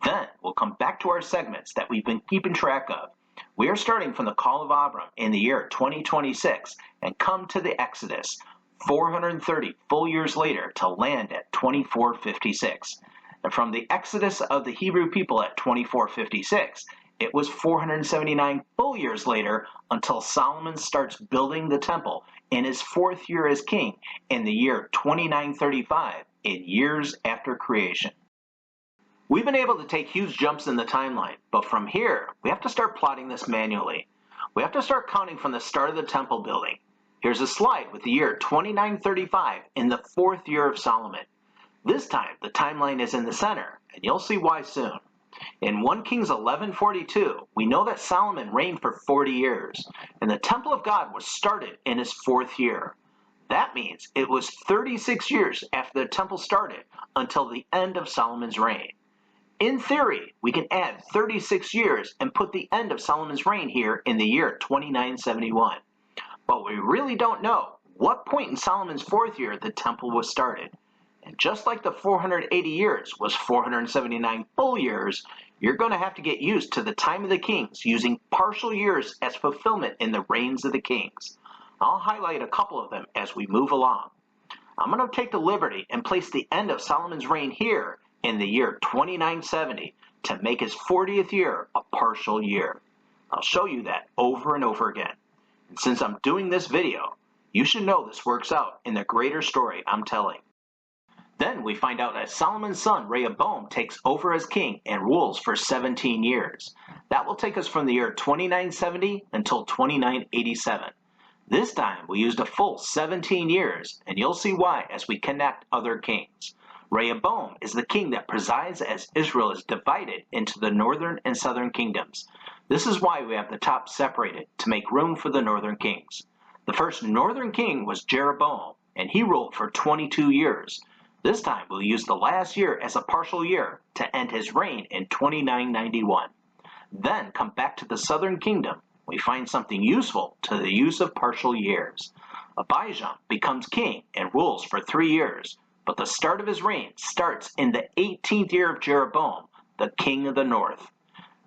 Then we'll come back to our segments that we've been keeping track of. We are starting from the call of Abram in the year 2026 and come to the Exodus 430 full years later to land at 2456. And from the Exodus of the Hebrew people at 2456, it was 479 full years later until Solomon starts building the temple in his 4th year as king in the year 2935, in years after creation. We've been able to take huge jumps in the timeline, but from here, we have to start plotting this manually. We have to start counting from the start of the temple building. Here's a slide with the year 2935 in the 4th year of Solomon. This time, the timeline is in the center, and you'll see why soon. In 1 Kings 11:42, we know that Solomon reigned for 40 years, and the temple of God was started in his 4th year. That means it was 36 years after the temple started until the end of Solomon's reign. In theory, we can add 36 years and put the end of Solomon's reign here in the year 2971. But we really don't know what point in Solomon's 4th year the temple was started. And just like the 480 years was 479 full years, you're going to have to get used to the time of the kings using partial years as fulfillment in the reigns of the kings. I'll highlight a couple of them as we move along. I'm going to take the liberty and place the end of Solomon's reign here in the year 2970 to make his 40th year a partial year. I'll show you that over and over again. And since I'm doing this video, you should know this works out in the greater story I'm telling. Then we find out that Solomon's son Rehoboam takes over as king and rules for 17 years. That will take us from the year 2970 until 2987. This time we used a full 17 years, and you'll see why as we connect other kings. Rehoboam is the king that presides as Israel is divided into the northern and southern kingdoms. This is why we have the top separated, to make room for the northern kings. The first northern king was Jeroboam, and he ruled for 22 years. This time we'll use the last year as a partial year to end his reign in 2991. Then come back to the southern kingdom. We find something useful to the use of partial years. Abijam becomes king and rules for 3 years, but the start of his reign starts in the 18th year of Jeroboam, the king of the north.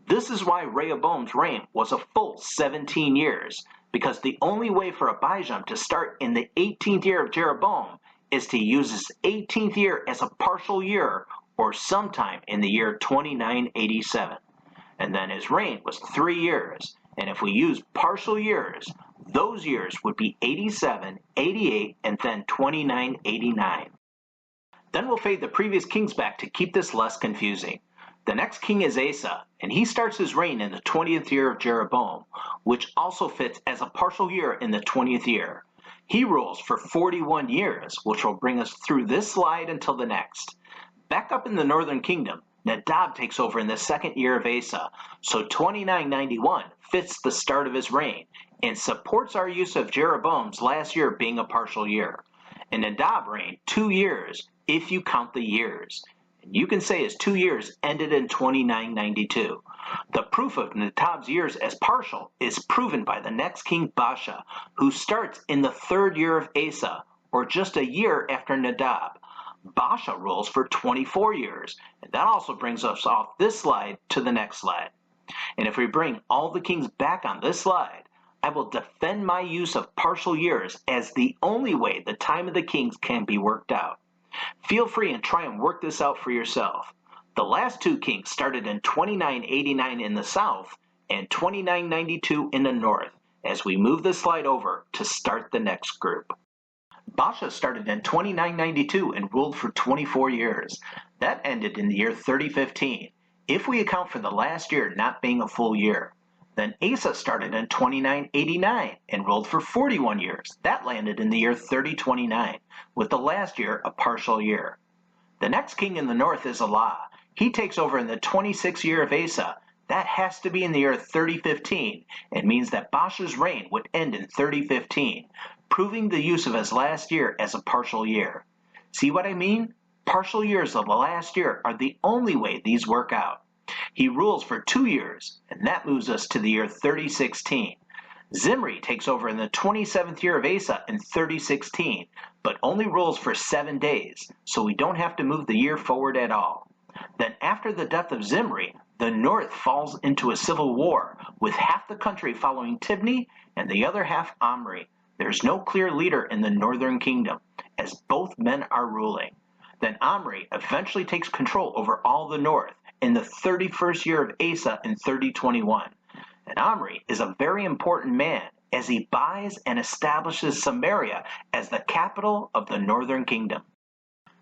This is why Rehoboam's reign was a full 17 years, because the only way for Abijam to start in the 18th year of Jeroboam is to use his 18th year as a partial year, or sometime in the year 2987. And then his reign was 3 years, and if we use partial years, those years would be 87, 88, and then 2989. Then we'll fade the previous kings back to keep this less confusing. The next king is Asa, and he starts his reign in the 20th year of Jeroboam, which also fits as a partial year in the 20th year. He rules for 41 years, which will bring us through this slide until the next. Back up in the northern kingdom, Nadab takes over in the 2nd year of Asa, so 2991 fits the start of his reign and supports our use of Jeroboam's last year being a partial year. And Nadab reigned 2 years if you count the years. and you can say his 2 years ended in 2992. The proof of Nadab's years as partial is proven by the next king Baasha, who starts in the 3rd year of Asa, or just a year after Nadab. Baasha rules for 24 years, and that also brings us off this slide to the next slide. And if we bring all the kings back on this slide, I will defend my use of partial years as the only way the time of the kings can be worked out. Feel free and try and work this out for yourself. The last 2 kings started in 2989 in the south and 2992 in the north, as we move this slide over to start the next group. Baasha started in 2992 and ruled for 24 years. That ended in the year 3015, if we account for the last year not being a full year. Then Asa started in 2989 and ruled for 41 years. That landed in the year 3029, with the last year a partial year. The next king in the north is Allah. He takes over in the 26th year of Asa. That has to be in the year 3015, and means that Baasha's reign would end in 3015, proving the use of his last year as a partial year. See what I mean? Partial years of the last year are the only way these work out. He rules for 2 years, and that moves us to the year 3016. Zimri takes over in the 27th year of Asa in 3016, but only rules for 7 days, so we don't have to move the year forward at all. Then after the death of Zimri, the north falls into a civil war, with half the country following Tibni and the other half Omri. There's no clear leader in the northern kingdom, as both men are ruling. Then Omri eventually takes control over all the north in the 31st year of Asa in 3021. And Omri is a very important man, as he buys and establishes Samaria as the capital of the northern kingdom.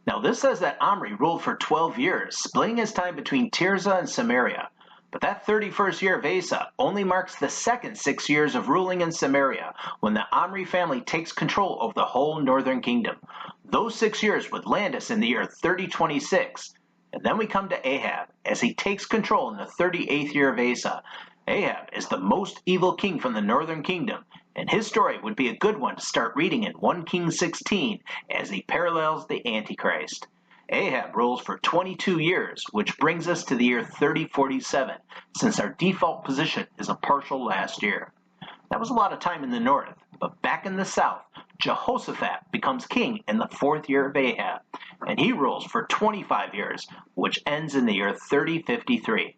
Now this says that Omri ruled for 12 years, splitting his time between Tirzah and Samaria. But that 31st year of Asa only marks the second 6 years of ruling in Samaria, when the Omri family takes control over the whole northern kingdom. Those 6 years would land us in the year 3026. And then we come to Ahab, as he takes control in the 38th year of Asa. Ahab is the most evil king from the northern kingdom, and his story would be a good one to start reading in 1 Kings 16, as he parallels the Antichrist. Ahab rules for 22 years, which brings us to the year 3047, since our default position is a partial last year. That was a lot of time in the north, but back in the south, Jehoshaphat becomes king in the 4th year of Ahab, and he rules for 25 years, which ends in the year 3053.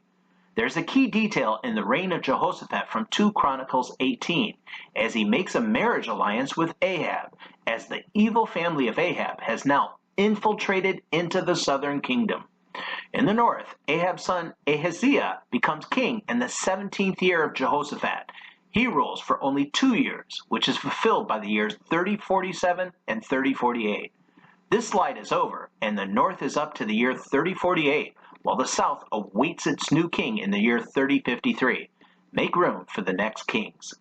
There's a key detail in the reign of Jehoshaphat from 2 Chronicles 18, as he makes a marriage alliance with Ahab, as the evil family of Ahab has now infiltrated into the southern kingdom. In the north, Ahab's son Ahaziah becomes king in the 17th year of Jehoshaphat. He rules for only 2 years, which is fulfilled by the years 3047 and 3048. This slide is over, and the north is up to the year 3048, while the south awaits its new king in the year 3053. Make room for the next kings.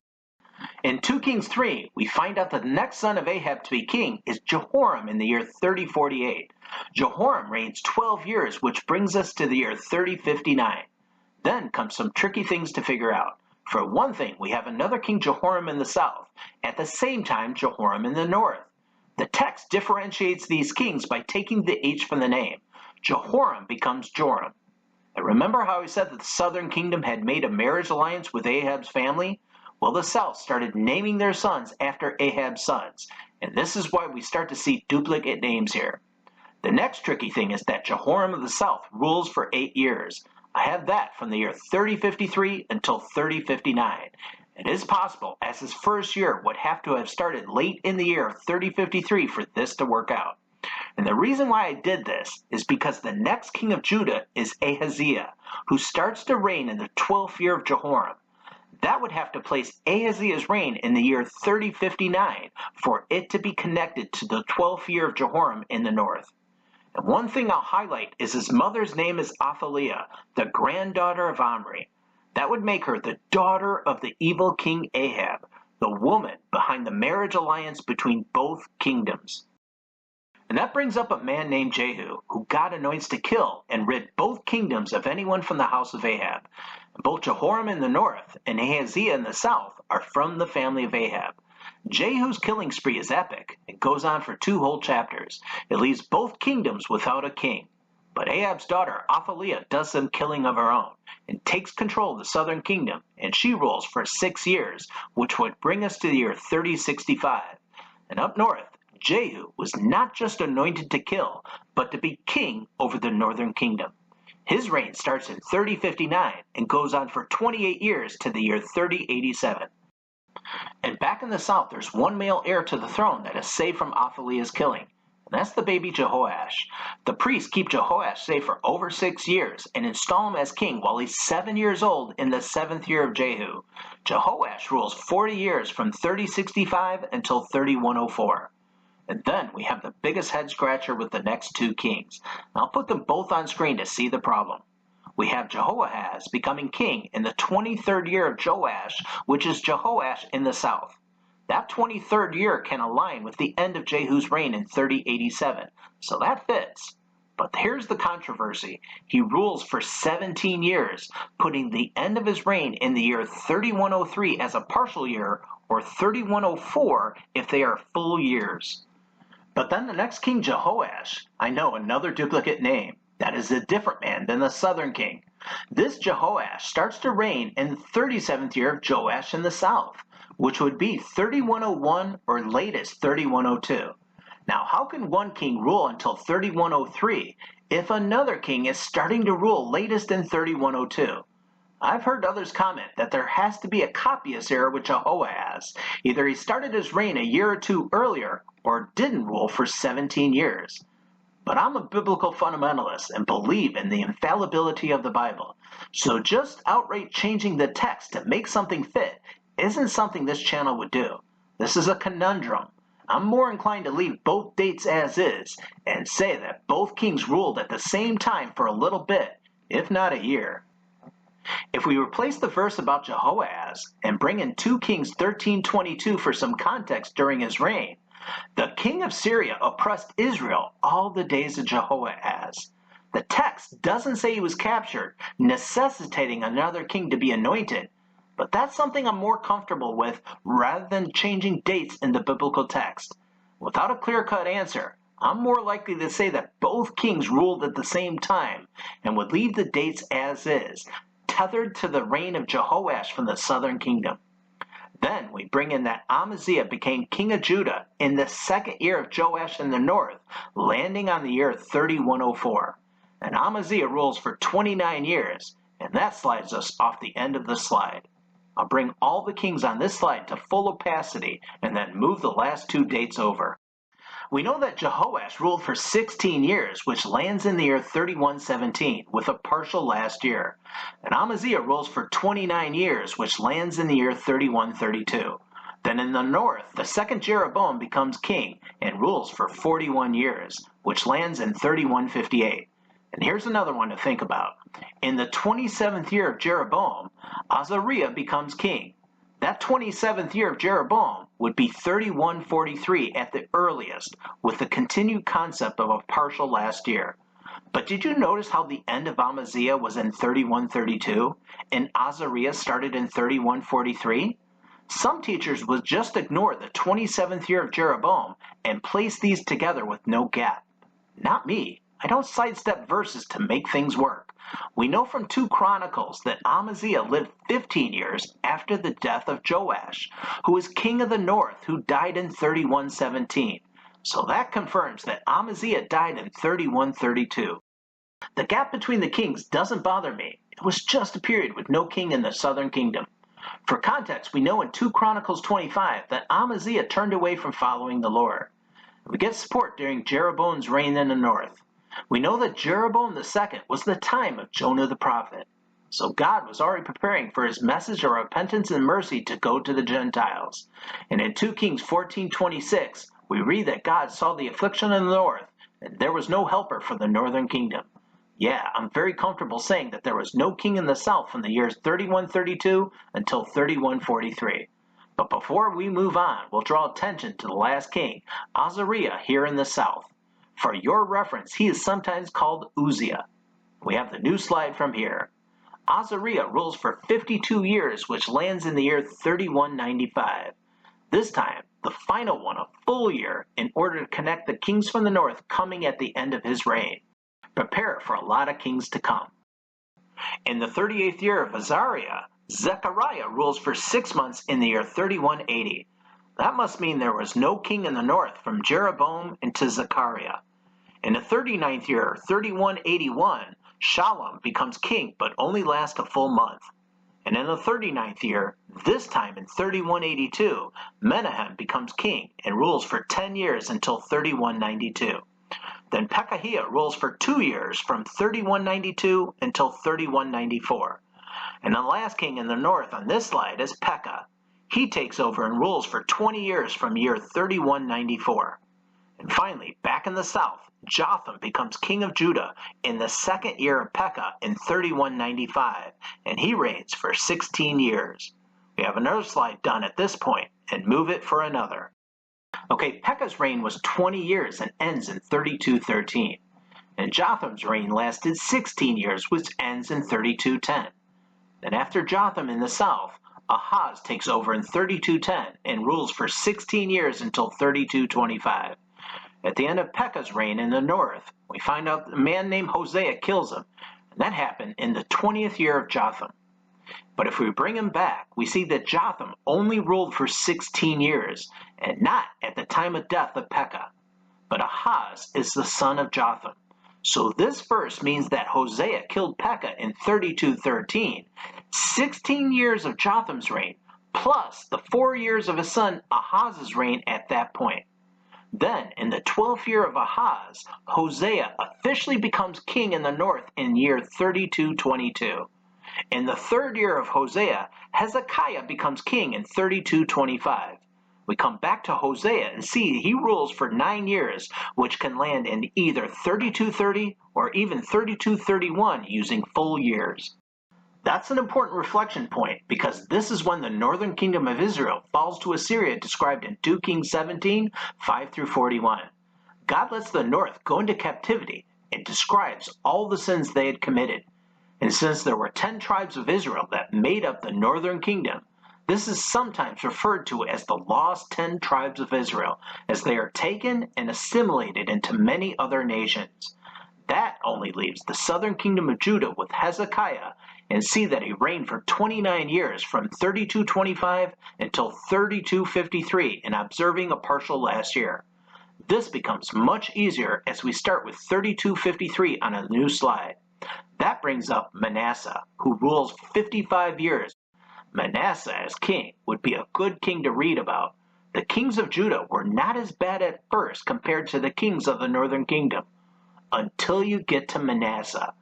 In 2 Kings 3, we find out that the next son of Ahab to be king is Jehoram in the year 3048. Jehoram reigns 12 years, which brings us to the year 3059. Then comes some tricky things to figure out. For one thing, we have another king Jehoram in the south, at the same time Jehoram in the north. The text differentiates these kings by taking the H from the name. Jehoram becomes Joram. And remember how I said that the southern kingdom had made a marriage alliance with Ahab's family? Well, the south started naming their sons after Ahab's sons, and this is why we start to see duplicate names here. The next tricky thing is that Jehoram of the south rules for 8 years. I have that from the year 3053 until 3059. It is possible, as his first year would have to have started late in the year 3053 for this to work out. And the reason why I did this is because the next king of Judah is Ahaziah, who starts to reign in the 12th year of Jehoram. That would have to place Ahaziah's reign in the year 3059 for it to be connected to the 12th year of Jehoram in the north. And one thing I'll highlight is his mother's name is Athaliah, the granddaughter of Omri. That would make her the daughter of the evil king Ahab, the woman behind the marriage alliance between both kingdoms. And that brings up a man named Jehu, who God anoints to kill and rid both kingdoms of anyone from the house of Ahab. Both Jehoram in the north and Ahaziah in the south are from the family of Ahab. Jehu's killing spree is epic. It goes on for 2 whole chapters. It leaves both kingdoms without a king. But Ahab's daughter Athaliah does some killing of her own and takes control of the southern kingdom, and she rules for 6 years, which would bring us to the year 3065. And up north, Jehu was not just anointed to kill, but to be king over the northern kingdom. His reign starts in 3059 and goes on for 28 years to the year 3087. And back in the south, there's one male heir to the throne that is saved from Athaliah's killing. And that's the baby Jehoash. The priests keep Jehoash safe for over 6 years and install him as king while he's 7 years old in the 7th year of Jehu. Jehoash rules 40 years from 3065 until 3104. And then we have the biggest head scratcher with the next two kings. I'll put them both on screen to see the problem. We have Jehoahaz becoming king in the 23rd year of Joash, which is Jehoash in the south. That 23rd year can align with the end of Jehu's reign in 3087, so that fits. But here's the controversy. He rules for 17 years, putting the end of his reign in the year 3103 as a partial year, or 3104 if they are full years. But then the next king, Jehoash, I know, another duplicate name. That is a different man than the southern king. This Jehoash starts to reign in the 37th year of Joash in the south, which would be 3101 or latest 3102. Now, how can one king rule until 3103 if another king is starting to rule latest in 3102? I've heard others comment that there has to be a copyist error with Jehoahaz. Either he started his reign a year or two earlier or didn't rule for 17 years. But I'm a biblical fundamentalist and believe in the infallibility of the Bible. So just outright changing the text to make something fit isn't something this channel would do. This is a conundrum. I'm more inclined to leave both dates as is and say that both kings ruled at the same time for a little bit, if not a year. If we replace the verse about Jehoahaz and bring in 2 Kings 13:22 for some context during his reign, the king of Syria oppressed Israel all the days of Jehoahaz. The text doesn't say he was captured, necessitating another king to be anointed, but that's something I'm more comfortable with rather than changing dates in the biblical text. Without a clear-cut answer, I'm more likely to say that both kings ruled at the same time and would leave the dates as is, tethered to the reign of Jehoash from the southern kingdom. Then we bring in that Amaziah became king of Judah in the 2nd year of Joash in the north, landing on the year 3104. And Amaziah rules for 29 years, and that slides us off the end of the slide. I'll bring all the kings on this slide to full opacity and then move the last 2 dates over. We know that Jehoash ruled for 16 years, which lands in the year 3117, with a partial last year. And Amaziah rules for 29 years, which lands in the year 3132. Then in the north, the 2nd Jeroboam becomes king and rules for 41 years, which lands in 3158. And here's another one to think about. In the 27th year of Jeroboam, Azariah becomes king. That 27th year of Jeroboam would be 3143 at the earliest, with the continued concept of a partial last year. But did you notice how the end of Amaziah was in 3132 and Azariah started in 3143? Some teachers would just ignore the 27th year of Jeroboam and place these together with no gap. Not me. I don't sidestep verses to make things work. We know from 2 Chronicles that Amaziah lived 15 years after the death of Joash, who was king of the north, who died in 3117. So that confirms that Amaziah died in 3132. The gap between the kings doesn't bother me. It was just a period with no king in the southern kingdom. For context, we know in 2 Chronicles 25 that Amaziah turned away from following the Lord. We get support during Jeroboam's reign in the north. We know that Jeroboam II was the time of Jonah the prophet. So God was already preparing for his message of repentance and mercy to go to the Gentiles. And in 2 Kings 14:26, we read that God saw the affliction in the north, and there was no helper for the northern kingdom. Yeah, I'm very comfortable saying that there was no king in the south from the years 3132 until 3143. But before we move on, we'll draw attention to the last king, Azariah, here in the south. For your reference, he is sometimes called Uzziah. We have the new slide from here. Azariah rules for 52 years, which lands in the year 3195. This time, the final one, a full year, in order to connect the kings from the north coming at the end of his reign. Prepare for a lot of kings to come. In the 38th year of Azariah, Zechariah rules for 6 months in the year 3180. That must mean there was no king in the north from Jeroboam into Zechariah. In the 39th year, 3181, Shalom becomes king but only lasts a full month. And in the 39th year, this time in 3182, Menahem becomes king and rules for 10 years until 3192. Then Pekahiah rules for 2 years from 3192 until 3194. And the last king in the north on this slide is Pekah. He takes over and rules for 20 years from year 3194. And finally, back in the south, Jotham becomes king of Judah in the second year of Pekah in 3195, and he reigns for 16 years. We have another slide done at this point, and move it for another. Okay, Pekah's reign was 20 years and ends in 3213. And Jotham's reign lasted 16 years, which ends in 3210. Then after Jotham in the south, Ahaz takes over in 3210 and rules for 16 years until 3225. At the end of Pekah's reign in the north, we find out a man named Hosea kills him, and that happened in the 20th year of Jotham. But if we bring him back, we see that Jotham only ruled for 16 years, and not at the time of death of Pekah. But Ahaz is the son of Jotham. So this verse means that Hosea killed Pekah in 3213, 16 years of Jotham's reign, plus the 4 years of his son Ahaz's reign at that point. Then, in the 12th year of Ahaz, Hosea officially becomes king in the north in year 3222. In the 3rd year of Hosea, Hezekiah becomes king in 3225. We come back to Hosea and see he rules for 9 years, which can land in either 3230 or even 3231 using full years. That's an important reflection point because this is when the northern kingdom of Israel falls to Assyria, described in 2 Kings 17, 5-41. God lets the north go into captivity and describes all the sins they had committed. And since there were 10 tribes of Israel that made up the northern kingdom, this is sometimes referred to as the lost 10 tribes of Israel, as they are taken and assimilated into many other nations. That only leaves the southern kingdom of Judah with Hezekiah, and see that he reigned for 29 years from 3225 until 3253, and observing a partial last year. This becomes much easier as we start with 3253 on a new slide. That brings up Manasseh, who rules 55 years. Manasseh as king would be a good king to read about. The kings of Judah were not as bad at first compared to the kings of the northern kingdom, until you get to Manasseh.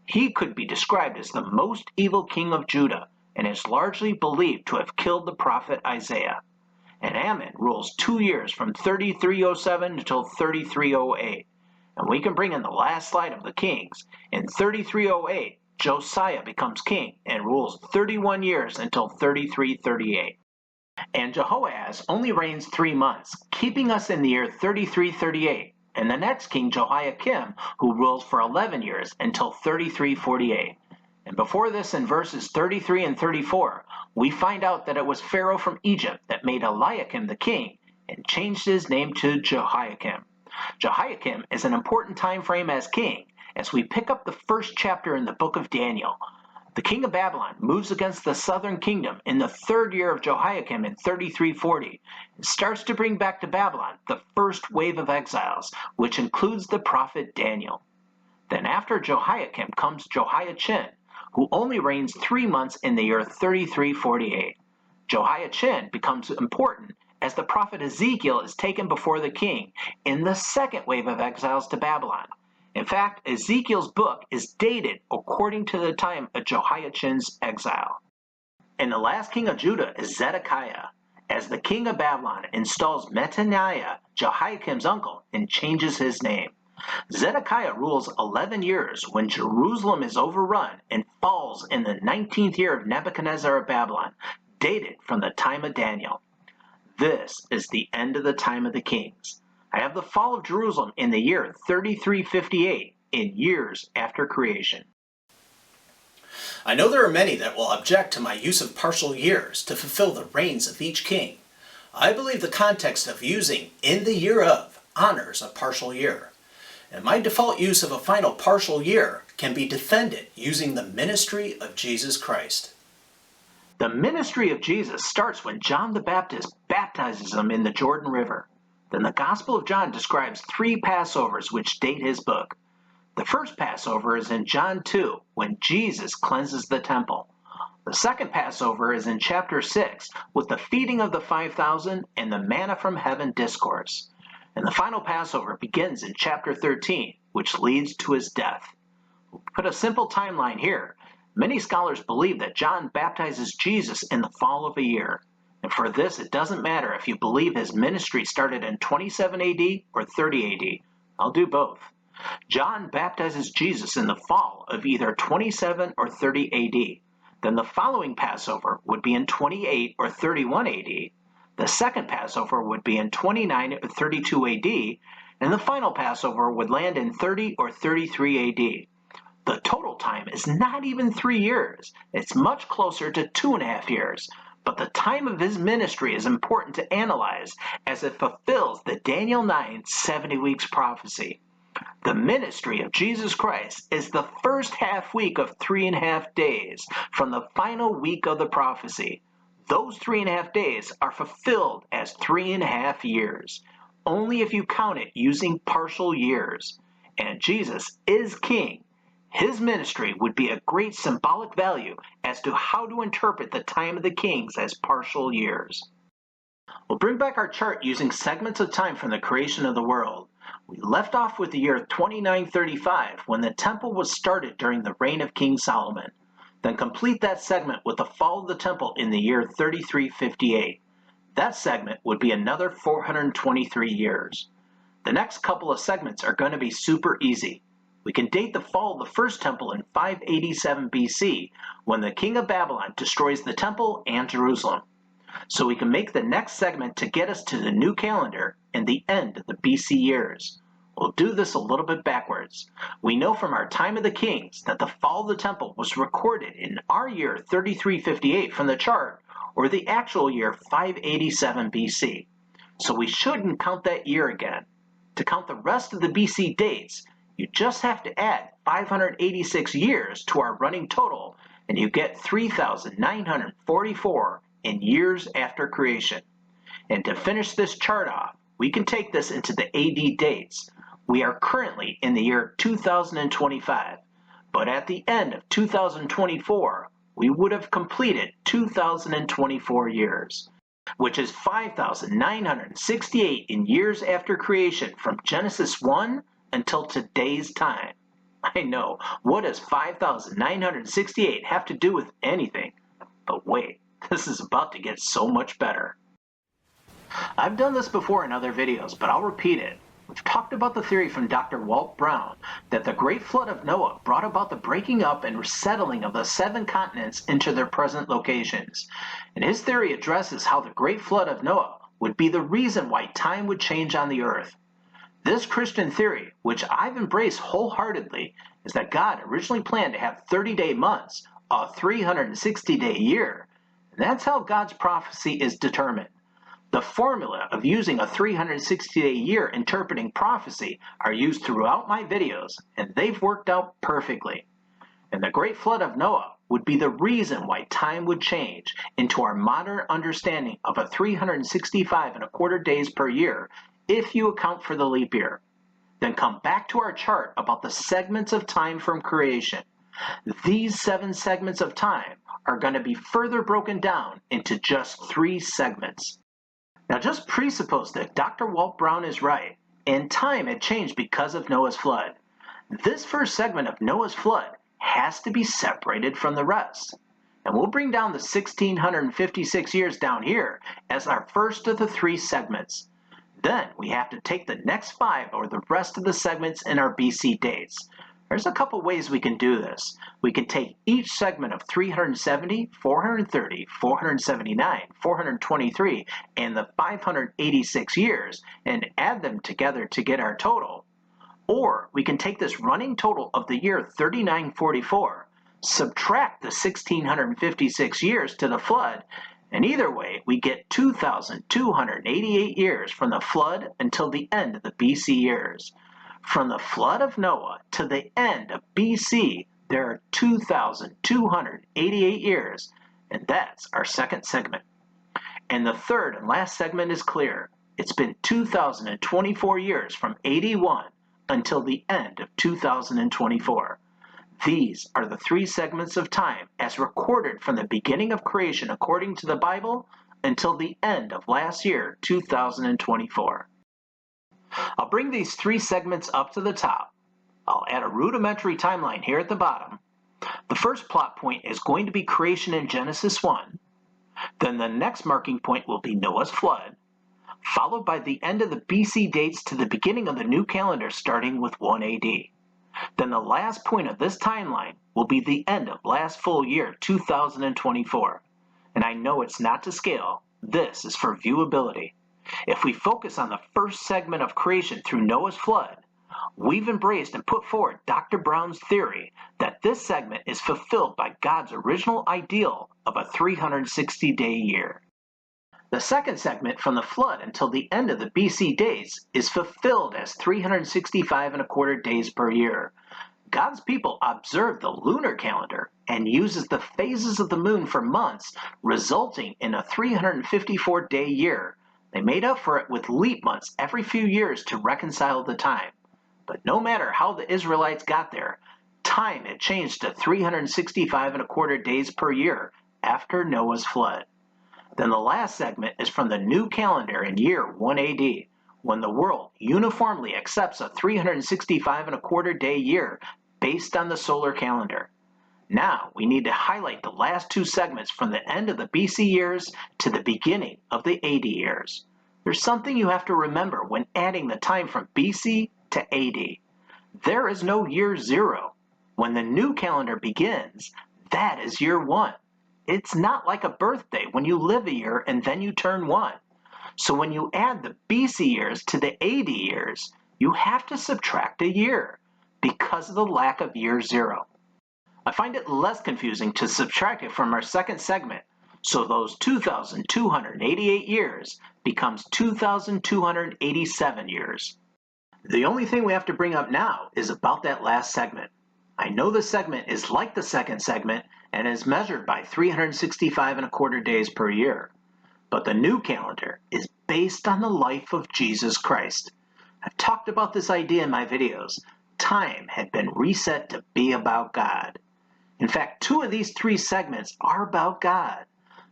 He could be described as the most evil king of Judah, and is largely believed to have killed the prophet Isaiah. And Amon rules 2 years from 3307 until 3308. And we can bring in the last slide of the kings. In 3308, Josiah becomes king and rules 31 years until 3338. And Jehoahaz only reigns 3 months, keeping us in the year 3338. And the next king, Jehoiakim, who rules for 11 years until 3348. And before this, in verses 33 and 34, we find out that it was Pharaoh from Egypt that made Eliakim the king and changed his name to Jehoiakim. Jehoiakim is an important time frame as king, as we pick up the first chapter in the book of Daniel. The king of Babylon moves against the southern kingdom in the 3rd year of Jehoiakim in 3340 and starts to bring back to Babylon the first wave of exiles, which includes the prophet Daniel. Then after Jehoiakim comes Jehoiachin, who only reigns 3 months in the year 3348. Jehoiachin becomes important as the prophet Ezekiel is taken before the king in the second wave of exiles to Babylon. In fact, Ezekiel's book is dated according to the time of Jehoiachin's exile. And the last king of Judah is Zedekiah, as the king of Babylon installs Mattaniah, Jehoiakim's uncle, and changes his name. Zedekiah rules 11 years when Jerusalem is overrun and falls in the 19th year of Nebuchadnezzar of Babylon, dated from the time of Daniel. This is the end of the time of the kings. I have the fall of Jerusalem in the year 3358, in years after creation. I know there are many that will object to my use of partial years to fulfill the reigns of each king. I believe the context of using "in the year of" honors a partial year. And my default use of a final partial year can be defended using the ministry of Jesus Christ. The ministry of Jesus starts when John the Baptist baptizes him in the Jordan River. Then the Gospel of John describes 3 Passovers which date his book. The first Passover is in John 2, when Jesus cleanses the temple. The second Passover is in chapter 6, with the feeding of the 5,000 and the manna from heaven discourse. And the final Passover begins in chapter 13, which leads to his death. We'll put a simple timeline here. Many scholars believe that John baptizes Jesus in the fall of a year. And for this, it doesn't matter if you believe his ministry started in 27 AD or 30 AD. I'll do both. John baptizes Jesus in the fall of either 27 or 30 AD. Then the following Passover would be in 28 or 31 AD. The second Passover would be in 29 or 32 AD. And the final Passover would land in 30 or 33 AD. The total time is not even 3 years. It's much closer to 2.5 years. But the time of his ministry is important to analyze as it fulfills the Daniel 9 70 weeks prophecy. The ministry of Jesus Christ is the first half week of 3.5 days from the final week of the prophecy. Those 3.5 days are fulfilled as 3.5 years, only if you count it using partial years. And Jesus is king. His ministry would be a great symbolic value as to how to interpret the time of the kings as partial years. We'll bring back our chart using segments of time from the creation of the world. We left off with the year 2935 when the temple was started during the reign of King Solomon. Then complete that segment with the fall of the temple in the year 3358. That segment would be another 423 years. The next couple of segments are going to be super easy. We can date the fall of the first temple in 587 BC when the king of Babylon destroys the temple and Jerusalem. So we can make the next segment to get us to the new calendar and the end of the BC years. We'll do this a little bit backwards. We know from our time of the kings that the fall of the temple was recorded in our year 3358 from the chart, or the actual year 587 BC. So we shouldn't count that year again. To count the rest of the BC dates, you just have to add 586 years to our running total, and you get 3,944 in years after creation. And to finish this chart off, we can take this into the AD dates. We are currently in the year 2025, but at the end of 2024, we would have completed 2024 years, which is 5,968 in years after creation from Genesis 1 until today's time. I know, what does 5,968 have to do with anything? But wait, this is about to get so much better. I've done this before in other videos, but I'll repeat it. We've talked about the theory from Dr. Walt Brown that the Great Flood of Noah brought about the breaking up and resettling of the 7 continents into their present locations. And his theory addresses how the Great Flood of Noah would be the reason why time would change on the earth. This Christian theory, which I've embraced wholeheartedly, is that God originally planned to have 30-day months, a 360-day year. And that's how God's prophecy is determined. The formula of using a 360-day year interpreting prophecy are used throughout my videos, and they've worked out perfectly. And the Great Flood of Noah would be the reason why time would change into our modern understanding of a 365.25 days per year if you account for the leap year. Then come back to our chart about the segments of time from creation. These 7 segments of time are going to be further broken down into just 3 segments. Now just presuppose that Dr. Walt Brown is right, and time had changed because of Noah's flood. This first segment of Noah's flood has to be separated from the rest. And we'll bring down the 1,656 years down here as our first of the 3 segments. Then we have to take the next 5 or the rest of the segments in our BC dates. There's a couple ways we can do this. We can take each segment of 370, 430, 479, 423, and the 586 years and add them together to get our total. Or we can take this running total of the year 3944, subtract the 1,656 years to the flood, and either way we get 2,288 years from the flood until the end of the BC years. From the flood of Noah to the end of BC, there are 2,288 years, and that's our second segment. And the third and last segment is clear. It's been 2,024 years from AD 1 until the end of 2024. These are the three segments of time as recorded from the beginning of creation according to the Bible until the end of last year, 2024. I'll bring these three segments up to the top. I'll add a rudimentary timeline here at the bottom. The first plot point is going to be creation in Genesis 1. Then the next marking point will be Noah's flood, followed by the end of the BC dates to the beginning of the new calendar starting with 1 AD. Then the last point of this timeline will be the end of last full year, 2024. And I know it's not to scale. This is for viewability. If we focus on the first segment of creation through Noah's flood, we've embraced and put forward Dr. Brown's theory that this segment is fulfilled by God's original ideal of a 360-day year. The second segment from the flood until the end of the BC days is fulfilled as 365 and a quarter days per year. God's people observe the lunar calendar and uses the phases of the moon for months, resulting in a 354-day year. They made up for it with leap months every few years to reconcile the time. But no matter how the Israelites got there, time had changed to 365 and a quarter days per year after Noah's flood. Then the last segment is from the new calendar in year 1 AD, when the world uniformly accepts a 365 and a quarter day year based on the solar calendar. Now we need to highlight the last two segments from the end of the BC years to the beginning of the AD years. There's something you have to remember when adding the time from BC to AD. There is no year zero. When the new calendar begins, that is year one. It's not like a birthday when you live a year and then you turn one. So when you add the BC years to the AD years, you have to subtract a year because of the lack of year zero. I find it less confusing to subtract it from our second segment, so those 2,288 years becomes 2,287 years. The only thing we have to bring up now is about that last segment. I know the segment is like the second segment and is measured by 365 and a quarter days per year. But the new calendar is based on the life of Jesus Christ. I've talked about this idea in my videos. Time had been reset to be about God. In fact, two of these three segments are about God.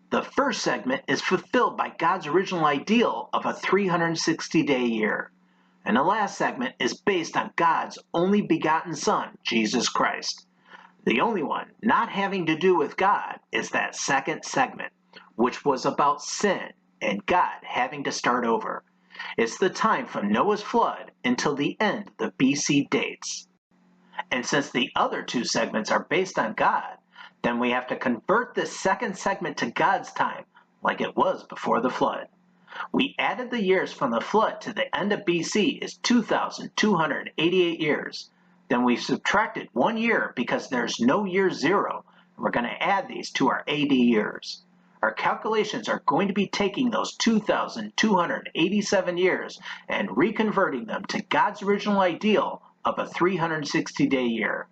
The first segment is fulfilled by God's original ideal of a 360-day year. And the last segment is based on God's only begotten Son, Jesus Christ. The only one not having to do with God is that second segment, which was about sin and God having to start over. It's the time from Noah's flood until the end of the BC dates. And since the other two segments are based on God, then we have to convert this second segment to God's time, like it was before the flood. We added the years from the flood to the end of BC is 2,288 years. Then we subtracted 1 year because there's no year zero. We're going to add these to our AD years. Our calculations are going to be taking those 2,287 years and reconverting them to God's original ideal of a 360-day year.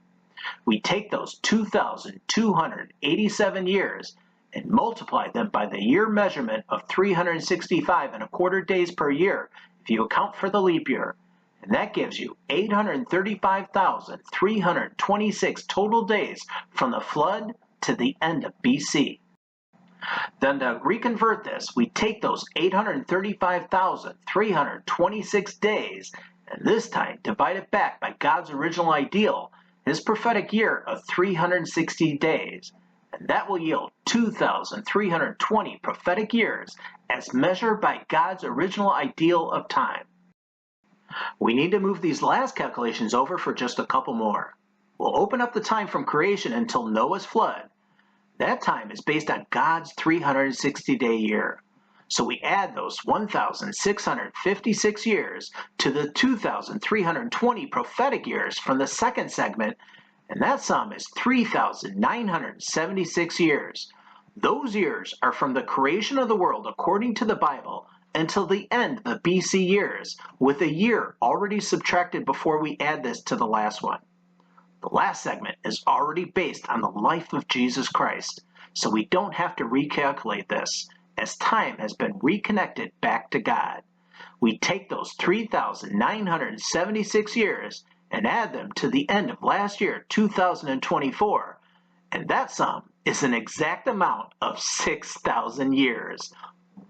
We take those 2,287 years and multiply them by the year measurement of 365 and a quarter days per year if you account for the leap year. And that gives you 835,326 total days from the flood to the end of BC. Then to reconvert this, we take those 835,326 days and this time divide it back by God's original ideal, his prophetic year of 360 days. And that will yield 2,320 prophetic years as measured by God's original ideal of time. We need to move these last calculations over for just a couple more. We'll open up the time from creation until Noah's flood. That time is based on God's 360-day year. So we add those 1,656 years to the 2,320 prophetic years from the second segment, and that sum is 3,976 years. Those years are from the creation of the world according to the Bible until the end of the BC years, with a year already subtracted before we add this to the last one. The last segment is already based on the life of Jesus Christ, so we don't have to recalculate this, as time has been reconnected back to God. We take those 3,976 years and add them to the end of last year, 2024, and that sum is an exact amount of 6,000 years.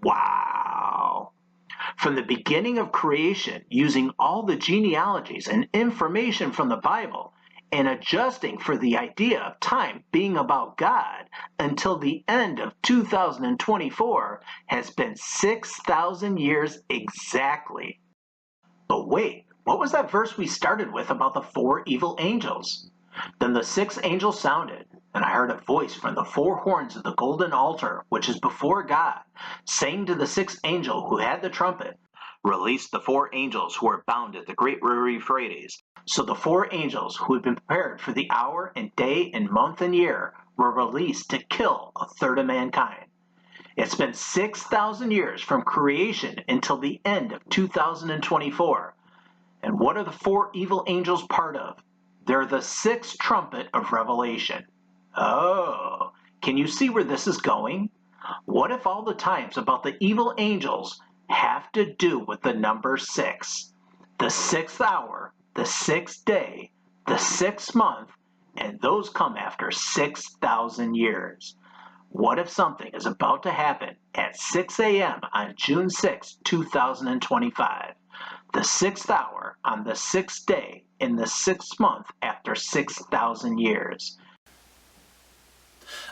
Wow! From the beginning of creation, using all the genealogies and information from the Bible, and adjusting for the idea of time being about God until the end of 2024 has been 6,000 years exactly. But wait, what was that verse we started with about the 4 evil angels? Then the 6th angel sounded, and I heard a voice from the 4 horns of the golden altar, which is before God, saying to the 6th angel who had the trumpet, "Release the 4 angels who are bound at the great river Euphrates." So the 4 angels who had been prepared for the hour and day and month and year were released to kill a third of mankind. It's been 6,000 years from creation until the end of 2024. And what are the 4 evil angels part of? They're the 6th trumpet of Revelation. Oh, can you see where this is going? What if all the times about the evil angels have to do with the number 6? The 6th hour, the 6th day, the 6th month, and those come after 6,000 years. What if something is about to happen at 6 a.m. on June 6, 2025, the 6th hour on the 6th day in the 6th month after 6,000 years?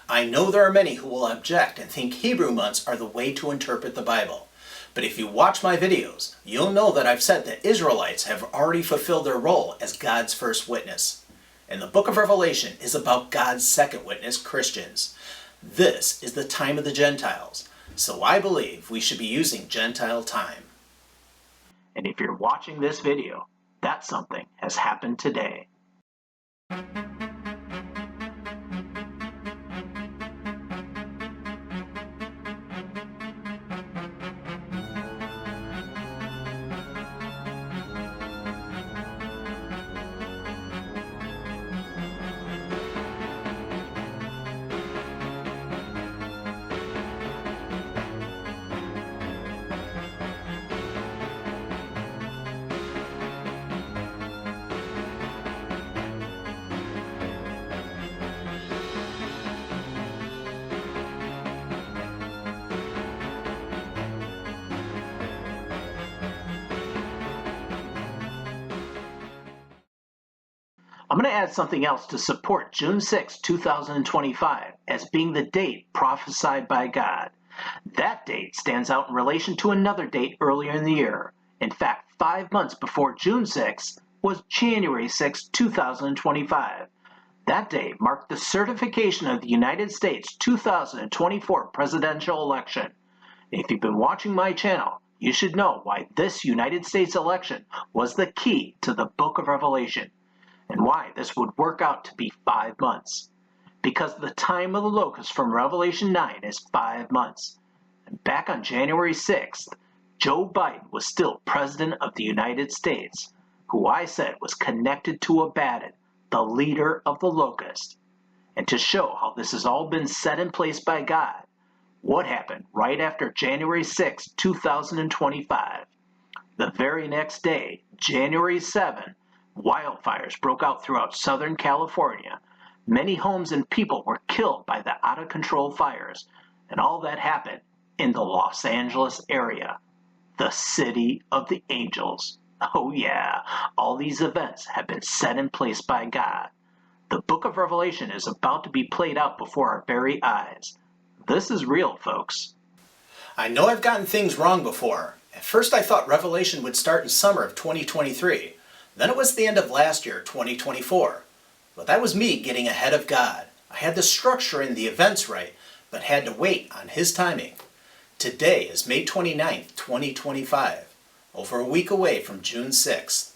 I know there are many who will object and think Hebrew months are the way to interpret the Bible. But if you watch my videos, you'll know that I've said that Israelites have already fulfilled their role as God's first witness. And the book of Revelation is about God's second witness, Christians. This is the time of the Gentiles, so I believe we should be using Gentile time. And if you're watching this video, that something has happened today. I'm going to add something else to support June 6, 2025 as being the date prophesied by God. That date stands out in relation to another date earlier in the year. In fact, 5 months before June 6 was January 6, 2025. That day marked the certification of the United States 2024 presidential election. If you've been watching my channel, you should know why this United States election was the key to the book of Revelation, and why this would work out to be 5 months. Because the time of the locust from Revelation 9 is 5 months. And back on January 6th, Joe Biden was still President of the United States, who I said was connected to Abaddon, the leader of the locust. And to show how this has all been set in place by God, what happened right after January 6, 2025? The very next day, January 7, wildfires broke out throughout Southern California. Many homes and people were killed by the out-of-control fires, and all that happened in the Los Angeles area, the city of the angels. Oh yeah, all these events have been set in place by God. The book of Revelation is about to be played out before our very eyes. This is real, folks. I know I've gotten things wrong before. At first I thought Revelation would start in summer of 2023. Then it was the end of last year, 2024. But that was me getting ahead of God. I had the structure and the events right, but had to wait on His timing. Today is May 29th, 2025, over a week away from June 6th.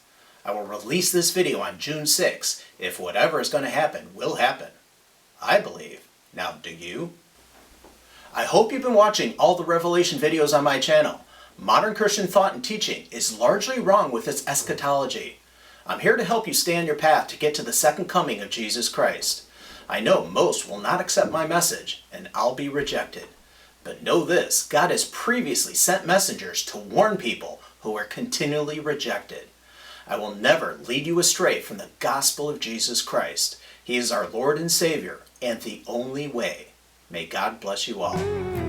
I will release this video on June 6th if whatever is going to happen will happen. I believe. Now, do you? I hope you've been watching all the Revelation videos on my channel. Modern Christian thought and teaching is largely wrong with its eschatology. I'm here to help you stay on your path to get to the second coming of Jesus Christ. I know most will not accept my message, and I'll be rejected. But know this, God has previously sent messengers to warn people who are continually rejected. I will never lead you astray from the gospel of Jesus Christ. He is our Lord and Savior, and the only way. May God bless you all.